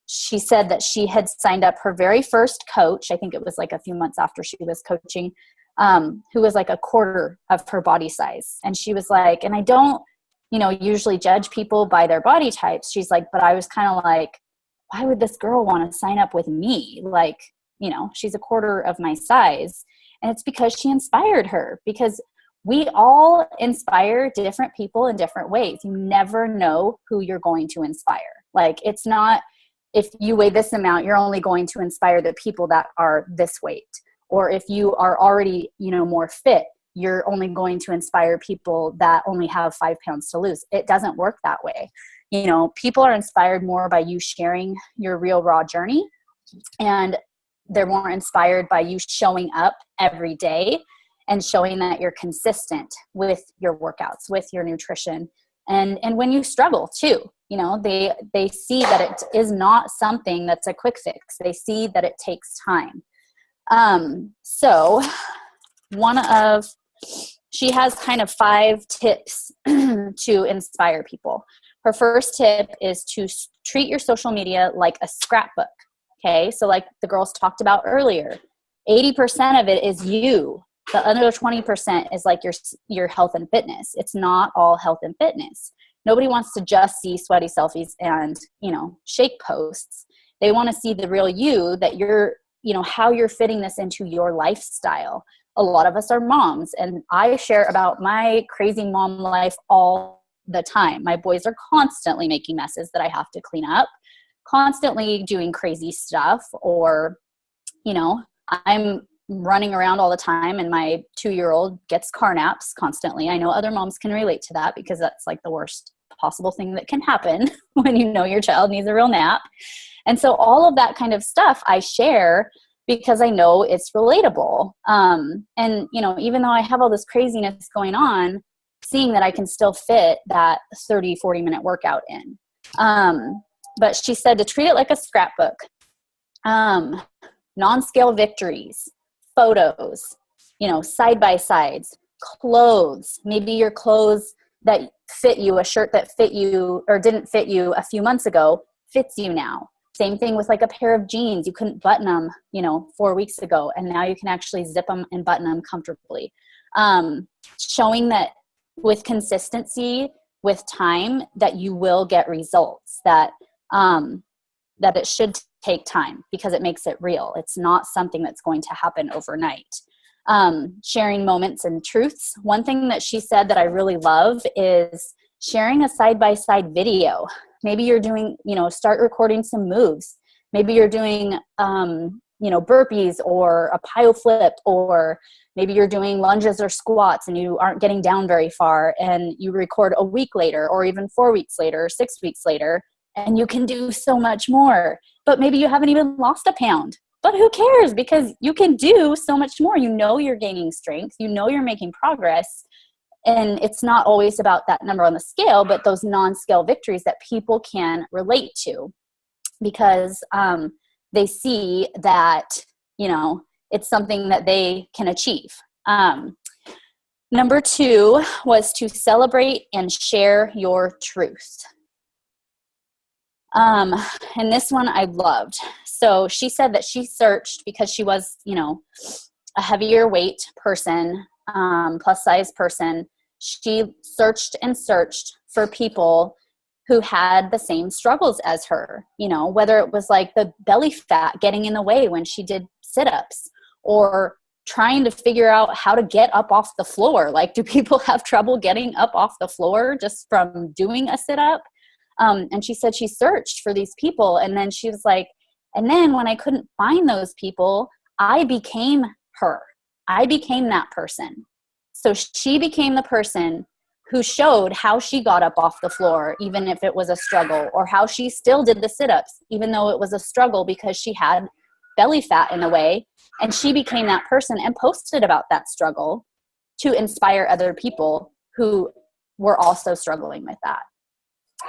she said that she had signed up her very first coach. I think it was like a few months after she was coaching, who was like a quarter of her body size. And she was like, and I don't, you know, usually judge people by their body types. She's like, but I was kind of like, why would this girl want to sign up with me? Like, you know, she's a quarter of my size. And it's because she inspired her, because we all inspire different people in different ways. You never know who you're going to inspire. Like, it's not, if you weigh this amount, you're only going to inspire the people that are this weight. Or if you are already, you know, more fit, you're only going to inspire people that only have 5 pounds to lose. It doesn't work that way. You know, people are inspired more by you sharing your real raw journey, and they're more inspired by you showing up every day and showing that you're consistent with your workouts, with your nutrition. And when you struggle too, you know, they see that it is not something that's a quick fix. They see that it takes time. So she has kind of 5 tips to inspire people. Her first tip is to treat your social media like a scrapbook. Okay, so like the girls talked about earlier, 80% of it is you. The other 20% is like your health and fitness. It's not all health and fitness. Nobody wants to just see sweaty selfies and, you know, shake posts. They want to see the real you, that you're, you know, how you're fitting this into your lifestyle. A lot of us are moms, and I share about my crazy mom life all the time. My boys are constantly making messes that I have to clean up, constantly doing crazy stuff, or, you know, I'm running around all the time and my 2-year-old gets car naps constantly. I know other moms can relate to that, because that's like the worst possible thing that can happen when you know your child needs a real nap. And so all of that kind of stuff I share because I know it's relatable. And, you know, even though I have all this craziness going on, seeing that I can still fit that 30, 40-minute workout in. But she said to treat it like a scrapbook. Non-scale victories, photos, you know, side-by-sides, clothes. Maybe your clothes that fit you, a shirt that fit you or didn't fit you a few months ago fits you now. Same thing with like a pair of jeans. You couldn't button them, 4 weeks ago, and now you can actually zip them and button them comfortably. Showing that with consistency, with time, that you will get results, that it should take time because it makes it real. It's not something that's going to happen overnight. Sharing moments and truths. One thing that she said that I really love is sharing a side-by-side video. Maybe you're doing, start recording some moves. Maybe you're doing, burpees or a plyo flip, or maybe you're doing lunges or squats and you aren't getting down very far, and you record a week later or even 4 weeks later or 6 weeks later, and you can do so much more. But maybe you haven't even lost a pound. But who cares? Because you can do so much more. You're gaining strength. You're making progress. And it's not always about that number on the scale, but those non-scale victories that people can relate to, because they see that, it's something that they can achieve. Number 2 was to celebrate and share your truth. And this one I loved. So she said that she searched because she was, a heavier weight person, plus size person. She searched and searched for people who had the same struggles as her, whether it was like the belly fat getting in the way when she did sit-ups, or trying to figure out how to get up off the floor. Like, do people have trouble getting up off the floor just from doing a sit-up? And she said she searched for these people, and then she was like, and then when I couldn't find those people, I became her. I became that person. So she became the person who showed how she got up off the floor, even if it was a struggle, or how she still did the sit-ups, even though it was a struggle because she had belly fat in the way. And she became that person and posted about that struggle to inspire other people who were also struggling with that.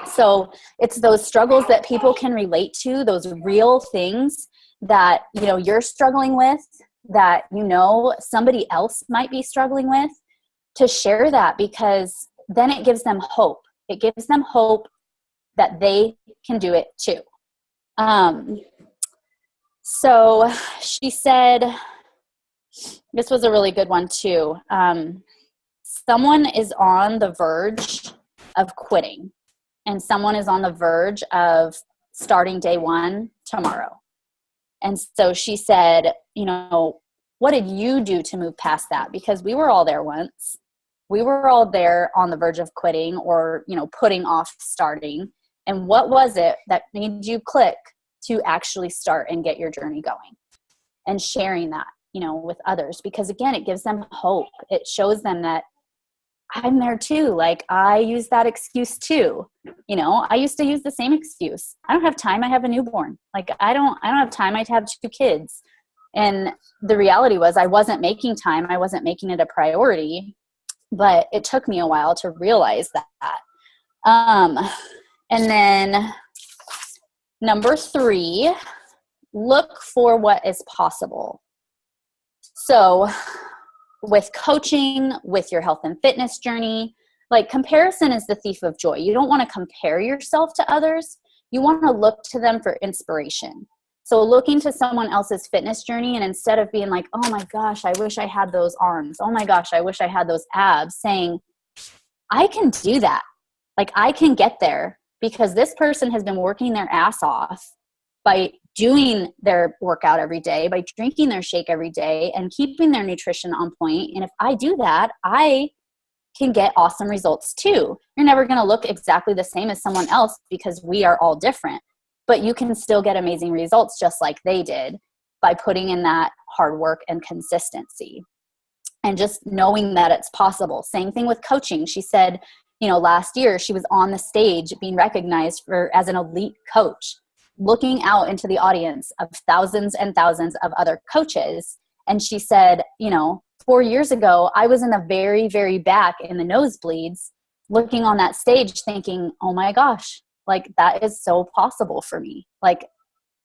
So it's those struggles that people can relate to, those real things that, you're struggling with, that, somebody else might be struggling with, to share that, because then it gives them hope. It gives them hope that they can do it too. So she said, this was a really good one too. Someone is on the verge of quitting, and someone is on the verge of starting day 1 tomorrow. And so she said, what did you do to move past that? Because we were all there once. We were all there on the verge of quitting or, putting off starting. And what was it that made you click to actually start and get your journey going? And sharing that, with others, because again, it gives them hope. It shows them that I'm there too. Like, I use that excuse too. I used to use the same excuse. I don't have time. I have a newborn. Like, I don't have time. I have 2 kids. And the reality was I wasn't making time. I wasn't making it a priority, but it took me a while to realize that. And then number 3, look for what is possible. So with coaching, with your health and fitness journey, like, comparison is the thief of joy. You don't want to compare yourself to others. You want to look to them for inspiration. So looking to someone else's fitness journey, and instead of being like, oh my gosh, I wish I had those arms. Oh my gosh, I wish I had those abs, saying, I can do that. Like, I can get there because this person has been working their ass off by doing their workout every day, by drinking their shake every day and keeping their nutrition on point. And if I do that, I can get awesome results too. You're never going to look exactly the same as someone else because we are all different, but you can still get amazing results just like they did by putting in that hard work and consistency and just knowing that it's possible. Same thing with coaching. She said, last year she was on the stage being recognized as an elite coach, looking out into the audience of thousands and thousands of other coaches. And she said, 4 years ago, I was in the very, very back in the nosebleeds, looking on that stage thinking, oh my gosh, like, that is so possible for me. Like,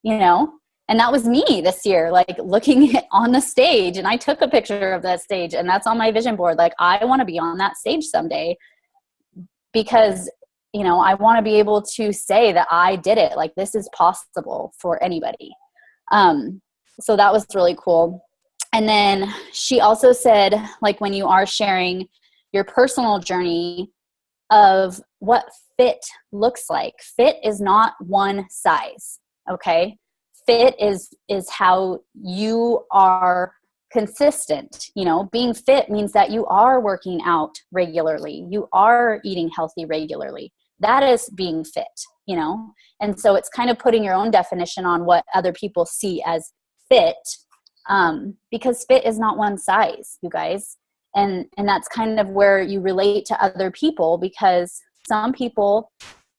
and that was me this year, like, looking on the stage, and I took a picture of that stage, and that's on my vision board. Like, I want to be on that stage someday. because, you know, I want to be able to say that I did it. Like, this is possible for anybody. So that was really cool. And then she also said, like, when you are sharing your personal journey of what fit looks like, fit is not one size. Okay. Fit is how you are consistent. You know, being fit means that you are working out regularly. You are eating healthy regularly. That is being fit, you know? And so it's kind of putting your own definition on what other people see as fit, because fit is not one size, you guys. And that's kind of where you relate to other people, because some people,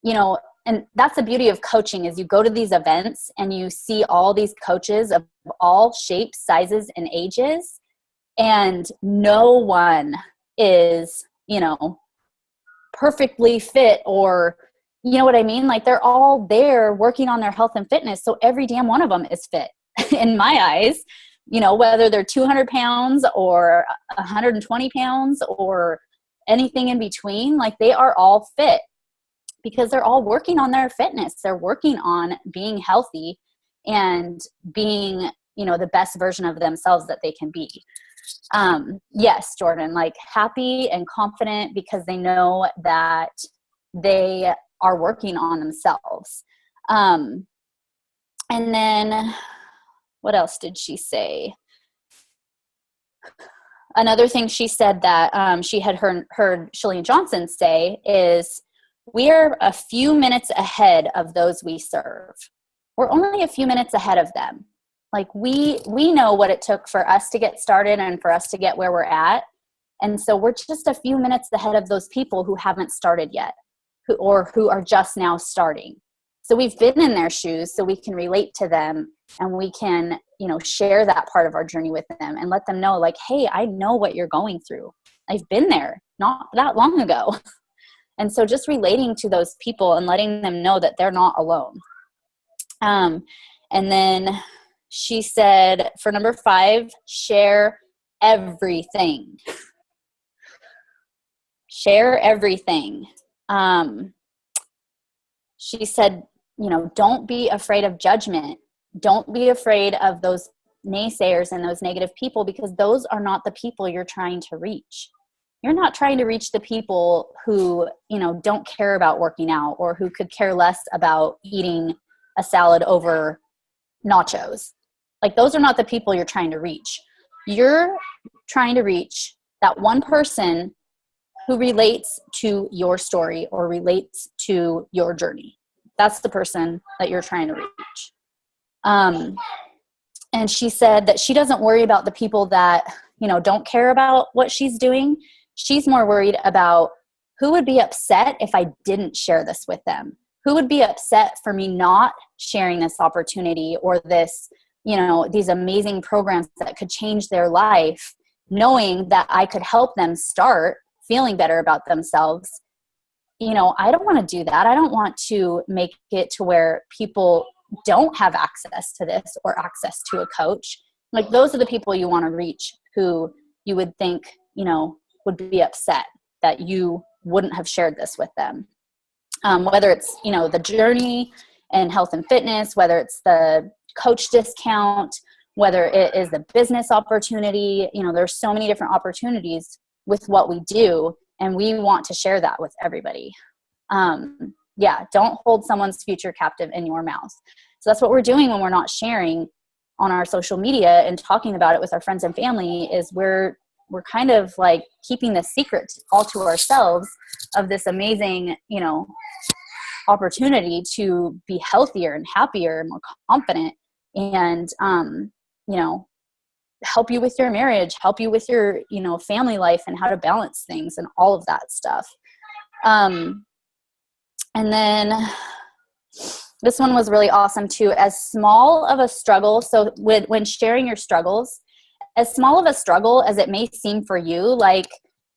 you know, and that's the beauty of coaching, is you go to these events and you see all these coaches of all shapes, sizes, and ages, and no one is, you know, perfectly fit, or, you know what I mean? Like, they're all there working on their health and fitness. So every damn one of them is fit in my eyes, you know, whether they're 200 pounds or 120 pounds or anything in between, like, they are all fit because they're all working on their fitness. They're working on being healthy and being, you know, the best version of themselves that they can be. Yes, Jordan, like, happy and confident because they know that they are working on themselves. And then what else did she say? Another thing she said that she had heard Chalene Johnson say is, we're a few minutes ahead of those we serve. We're only a few minutes ahead of them. Like, we know what it took for us to get started and for us to get where we're at. And so we're just a few minutes ahead of those people who haven't started yet, who are just now starting. So we've been in their shoes, so we can relate to them, and we can, you know, share that part of our journey with them and let them know, like, hey, I know what you're going through. I've been there not that long ago. And so just relating to those people and letting them know that they're not alone. And then she said, for number 5, share everything. Share everything. She said, you know, don't be afraid of judgment. Don't be afraid of those naysayers and those negative people, because those are not the people you're trying to reach. You're not trying to reach the people who, you know, don't care about working out, or who could care less about eating a salad over nachos. Like, those are not the people you're trying to reach. You're trying to reach that one person who relates to your story or relates to your journey. That's the person that you're trying to reach. And she said that she doesn't worry about the people that, you know, don't care about what she's doing. She's more worried about who would be upset if I didn't share this with them. Who would be upset for me not sharing this opportunity, or this, you know, these amazing programs that could change their life, knowing that I could help them start feeling better about themselves. You know, I don't want to do that. I don't want to make it to where people don't have access to this or access to a coach. Like, those are the people you want to reach, who you would think, you know, would be upset that you wouldn't have shared this with them. Whether it's, you know, the journey and health and fitness, whether it's the coach discount, whether it is the business opportunity, you know, there's so many different opportunities with what we do, and we want to share that with everybody. Yeah, don't hold someone's future captive in your mouth. So that's what we're doing when we're not sharing on our social media and talking about it with our friends and family, is we're kind of like keeping the secret all to ourselves of this amazing, you know, opportunity to be healthier and happier and more confident, and, you know, help you with your marriage, help you with your, you know, family life and how to balance things and all of that stuff. And then this one was really awesome too. As small of a struggle, so when sharing your struggles, as small of a struggle as it may seem for you, like,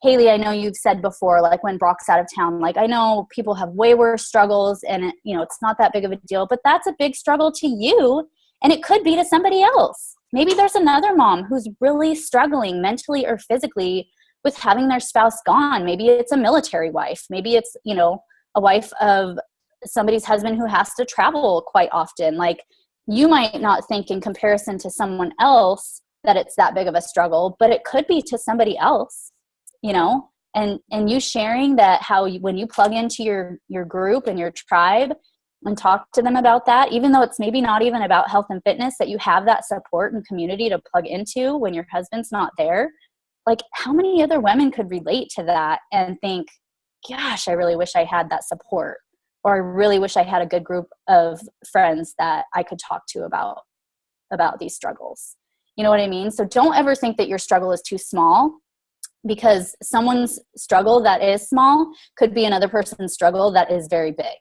Haley, I know you've said before, like, when Brock's out of town, like, I know people have way worse struggles, and you know, it's not that big of a deal, but that's a big struggle to you, and it could be to somebody else. Maybe there's another mom who's really struggling mentally or physically with having their spouse gone. Maybe it's a military wife. Maybe it's, you know, a wife of somebody's husband who has to travel quite often. Like, you might not think in comparison to someone else that it's that big of a struggle, but it could be to somebody else, you know, and you sharing that, when you plug into your group and your tribe and talk to them about that, even though it's maybe not even about health and fitness, that you have that support and community to plug into when your husband's not there. Like, how many other women could relate to that and think, gosh, I really wish I had that support, or I really wish I had a good group of friends that I could talk to about these struggles. You know what I mean? So don't ever think that your struggle is too small, because someone's struggle that is small could be another person's struggle that is very big.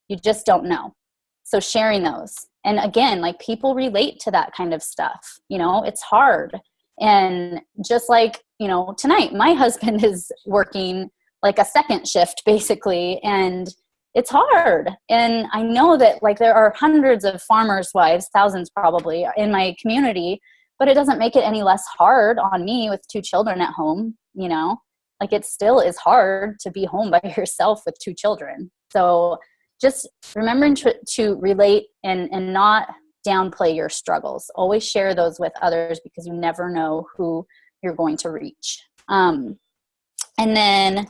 You just don't know. So sharing those. And again, like, people relate to that kind of stuff. You know, it's hard. And just like, you know, tonight, my husband is working like a second shift basically, and it's hard. And I know that, like, there are hundreds of farmers' wives, thousands probably, in my community, but it doesn't make it any less hard on me with 2 children at home. You know, like, it still is hard to be home by yourself with 2 children. So just remembering to relate and not downplay your struggles. Always share those with others, because you never know who you're going to reach. And then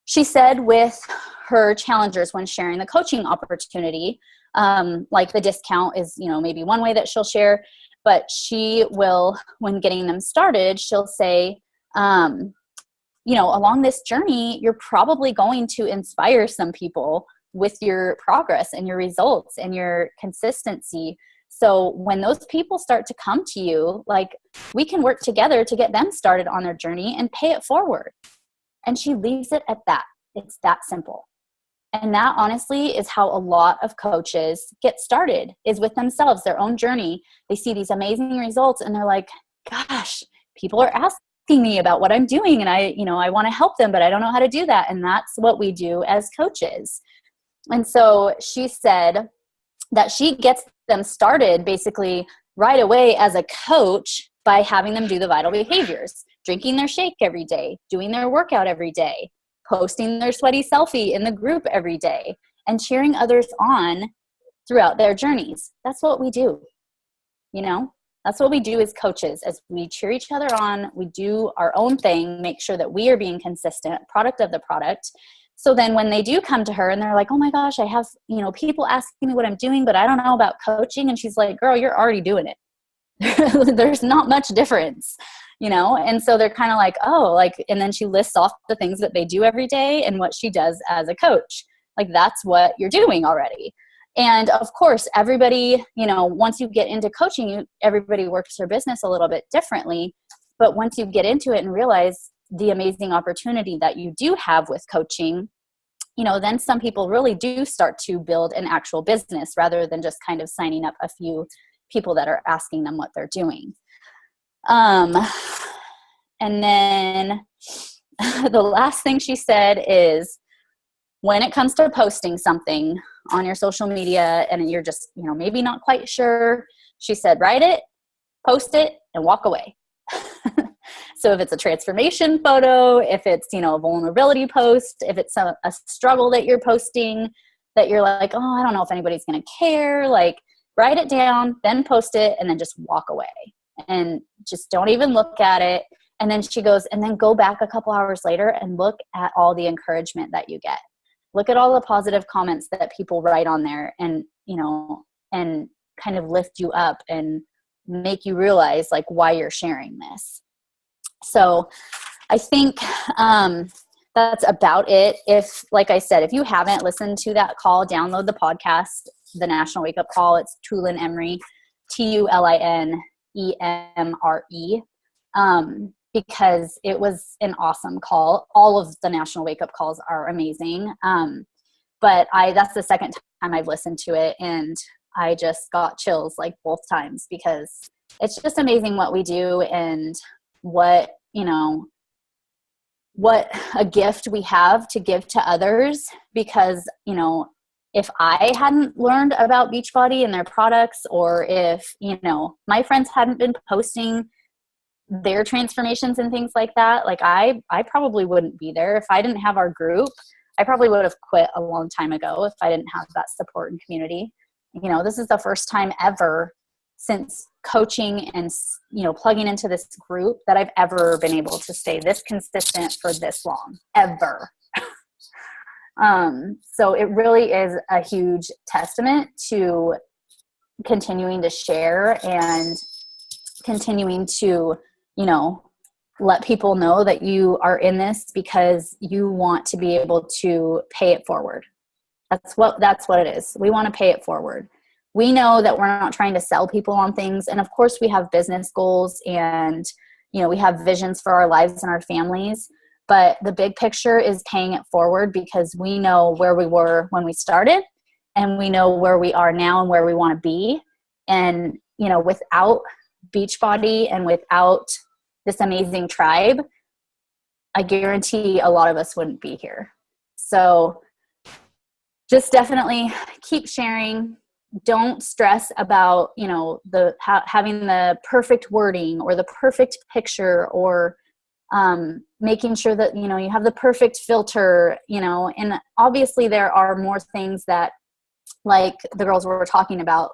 she said with her challengers, when sharing the coaching opportunity, like, the discount is, you know, maybe one way that she'll share, but she will, when getting them started, she'll say, you know, along this journey, you're probably going to inspire some people with your progress and your results and your consistency. So when those people start to come to you, like, we can work together to get them started on their journey and pay it forward. And she leaves it at that. It's that simple. And that honestly is how a lot of coaches get started, is with themselves, their own journey. They see these amazing results and they're like, gosh, people are asking me about what I'm doing, and I want to help them, but I don't know how to do that. And that's what we do as coaches. And so she said that she gets them started basically right away as a coach by having them do the vital behaviors, drinking their shake every day, doing their workout every day, posting their sweaty selfie in the group every day, and cheering others on throughout their journeys. That's what we do. You know, that's what we do as coaches, as we cheer each other on. We do our own thing, make sure that we are being consistent, product of the product. So then when they do come to her and they're like, oh my gosh, I have, you know, people asking me what I'm doing, but I don't know about coaching. And she's like, girl, you're already doing it. There's not much difference, you know? And so they're kind of like, oh, like, and then she lists off the things that they do every day and what she does as a coach. Like, that's what you're doing already. And of course, everybody, you know, once you get into coaching, everybody works their business a little bit differently. But once you get into it and realize the amazing opportunity that you do have with coaching, you know, then some people really do start to build an actual business rather than just kind of signing up a few people that are asking them what they're doing. And then the last thing she said is, when it comes to posting something on your social media and you're just, you know, maybe not quite sure, she said, write it, post it, and walk away. So if it's a transformation photo, if it's, you know, a vulnerability post, if it's a struggle that you're posting that you're like, oh, I don't know if anybody's going to care, like, write it down, then post it, and then just walk away and just don't even look at it. And then she goes, and then go back a couple hours later and look at all the encouragement that you get. Look at all the positive comments that people write on there, and, you know, and kind of lift you up and make you realize, like, why you're sharing this. So I think that's about it. If, like I said, if you haven't listened to that call, download the podcast, The National Wake Up Call. It's Tulin Emery, Tulinemre, because it was an awesome call. All of the National Wake Up Calls are amazing. But that's the second time I've listened to it, and I just got chills, like, both times, because it's just amazing what we do and what, you know, what a gift we have to give to others. Because, you know, if I hadn't learned about Beachbody and their products, or if, you know, my friends hadn't been posting their transformations and things like that. Like I probably wouldn't be there if I didn't have our group. I probably would have quit a long time ago if I didn't have that support and community. You know, this is the first time ever since coaching and, you know, plugging into this group that I've ever been able to stay this consistent for this long, ever. So it really is a huge testament to continuing to share and continuing to, you know, let people know that you are in this because you want to be able to pay it forward. That's what it is. We want to pay it forward. We know that we're not trying to sell people on things. And of course we have business goals and, you know, we have visions for our lives and our families, but the big picture is paying it forward because we know where we were when we started and we know where we are now and where we want to be. And, you know, without Beachbody and without this amazing tribe, I guarantee a lot of us wouldn't be here. So just definitely keep sharing. Don't stress about, you know, having the perfect wording or the perfect picture or making sure that, you know, you have the perfect filter, you know, and obviously there are more things that, like the girls were talking about,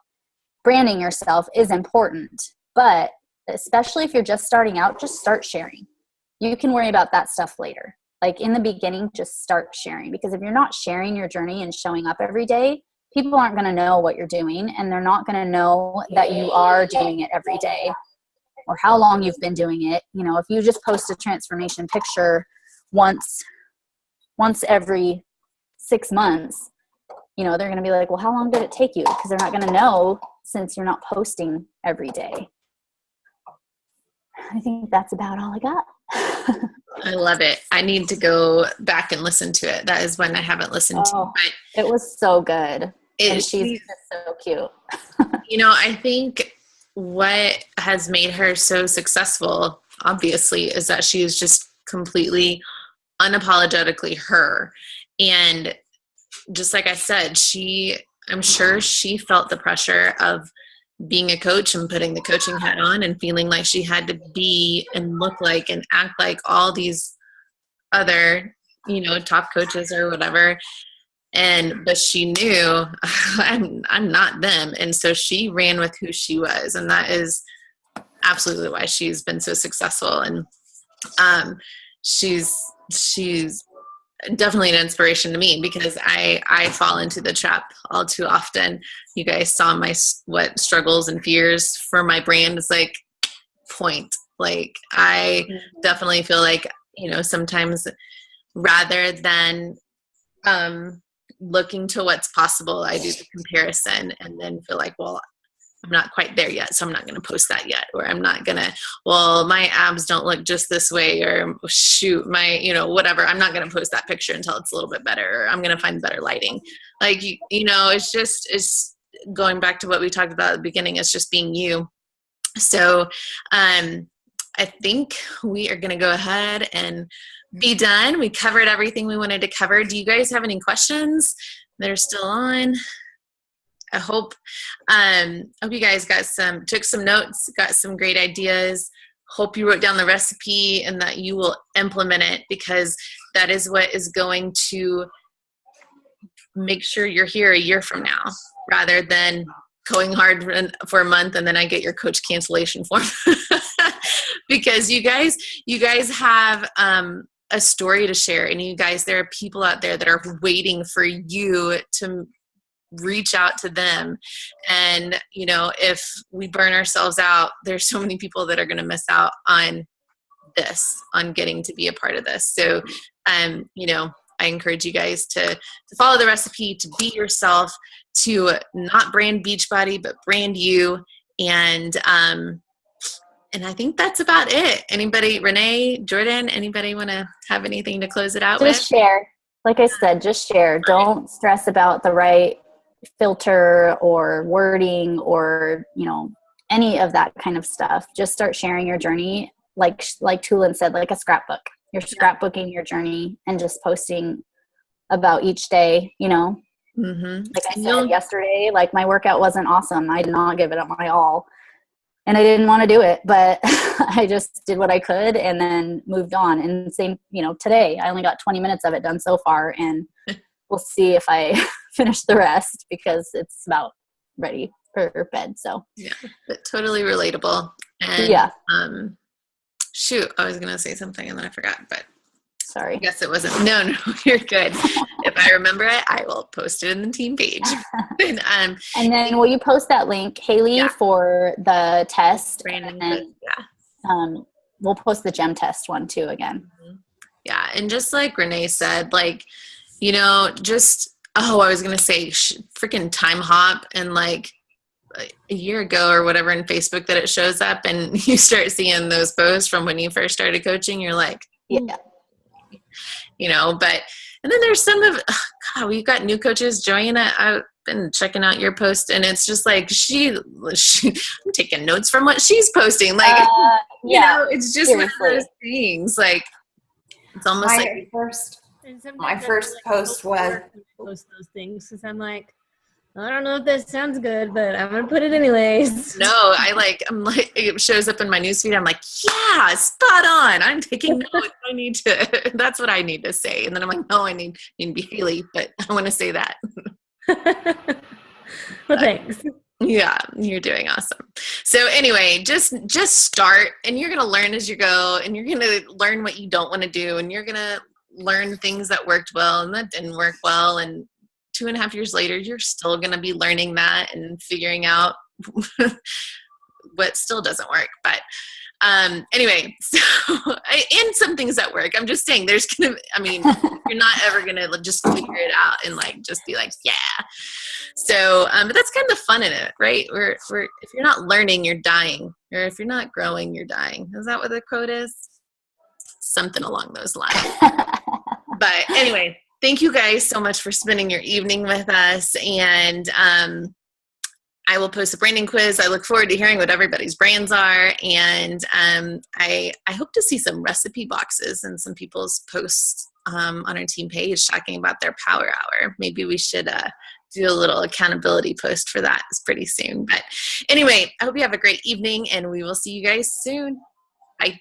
branding yourself is important, but especially if you're just starting out, just start sharing. You can worry about that stuff later. Like in the beginning, just start sharing, because if you're not sharing your journey and showing up every day, people aren't going to know what you're doing, and they're not going to know that you are doing it every day or how long you've been doing it. You know, if you just post a transformation picture once every 6 months, you know, they're going to be like, well, how long did it take you? Because they're not going to know since you're not posting every day. I think that's about all I got. I love it. I need to go back and listen to it. That is one I haven't listened to. But it was so good. And she's just so cute. You know, I think what has made her so successful, obviously, is that she is just completely unapologetically her. And just like I said, I'm sure she felt the pressure of being a coach and putting the coaching hat on and feeling like she had to be and look like and act like all these other, you know, top coaches or whatever. But she knew I'm not them. And so she ran with who she was. And that is absolutely why she's been so successful. And she's definitely an inspiration to me, because I fall into the trap all too often. You guys saw what struggles and fears for my brand is like point. Like I definitely feel like, you know, sometimes rather than looking to what's possible, I do the comparison and then feel like, well, I'm not quite there yet, so I'm not going to post that yet. Or I'm not going to, well, my abs don't look just this way, or shoot, my, you know, whatever. I'm not going to post that picture until it's a little bit better, or I'm going to find better lighting. Like, you know, it's going back to what we talked about at the beginning. It's just being you. So I think we are going to go ahead and be done. We covered everything we wanted to cover. Do you guys have any questions that are still on? I hope you guys took some notes, got some great ideas. Hope you wrote down the recipe and that you will implement it, because that is what is going to make sure you're here a year from now, rather than going hard for a month and then I get your coach cancellation form. Because you guys have a story to share, and you guys, there are people out there that are waiting for you to reach out to them. And, you know, if we burn ourselves out, there's so many people that are going to miss out on this, on getting to be a part of this. So, you know, I encourage you guys to follow the recipe, to be yourself, to not brand Beachbody, but brand you. And I think that's about it. Anybody, Renee, Jordan, anybody want to have anything to close it out with? Just share. Like I said, just share. Don't stress about the right filter or wording or, you know, any of that kind of stuff. Just start sharing your journey. Like Tulin said, like a scrapbook. You're scrapbooking your journey and just posting about each day, you know. Mm-hmm. Like I said yesterday, like my workout wasn't awesome. I did not give it up my all. and I didn't want to do it, but I just did what I could and then moved on. And same, today I only got 20 minutes of it done so far, and we'll see if I finish the rest because it's about ready for bed. So yeah, but totally relatable. And yeah. Shoot, I was gonna say something and then I forgot, but sorry. I guess it wasn't. No, you're good. If I remember it, I will post it in the team page. And then will you post that link, Haley, for the test? Branding, and we'll post the gem test one too again. Yeah, and just like Renee said, like, just I was gonna say freaking time hop, and like a year ago or whatever in Facebook that it shows up, and you start seeing those posts from when you first started coaching. You're like, yeah. But, and then there's some of, God, we've got new coaches joining it. I've been checking out your post, and it's just like, I'm taking notes from what she's posting. Like, it's just one of those things. Like, it's almost my first post was post those things because I'm like, I don't know if this sounds good, but I'm gonna put it anyways. No, I'm like, it shows up in my newsfeed. I'm like, yeah, spot on. I'm taking notes. That's what I need to say. And then I'm like, no, I need to be Haley, but I want to say that. Well, thanks. Yeah, you're doing awesome. So anyway, just start, and you're going to learn as you go, and you're going to learn what you don't want to do, and you're going to learn things that worked well and that didn't work well. And 2.5 years later, you're still going to be learning that and figuring out what still doesn't work. But anyway, so and some things that work. I'm just saying you're not ever going to just figure it out and like just be like, yeah. So, but that's kind of the fun in it, right? We're if you're not learning, you're dying, or if you're not growing, you're dying. Is that what the quote is? Something along those lines. But anyway, thank you guys so much for spending your evening with us. And I will post a branding quiz. I look forward to hearing what everybody's brands are. And I hope to see some recipe boxes and some people's posts on our team page talking about their power hour. Maybe we should do a little accountability post for that. It's pretty soon. But anyway, I hope you have a great evening, and we will see you guys soon. Bye.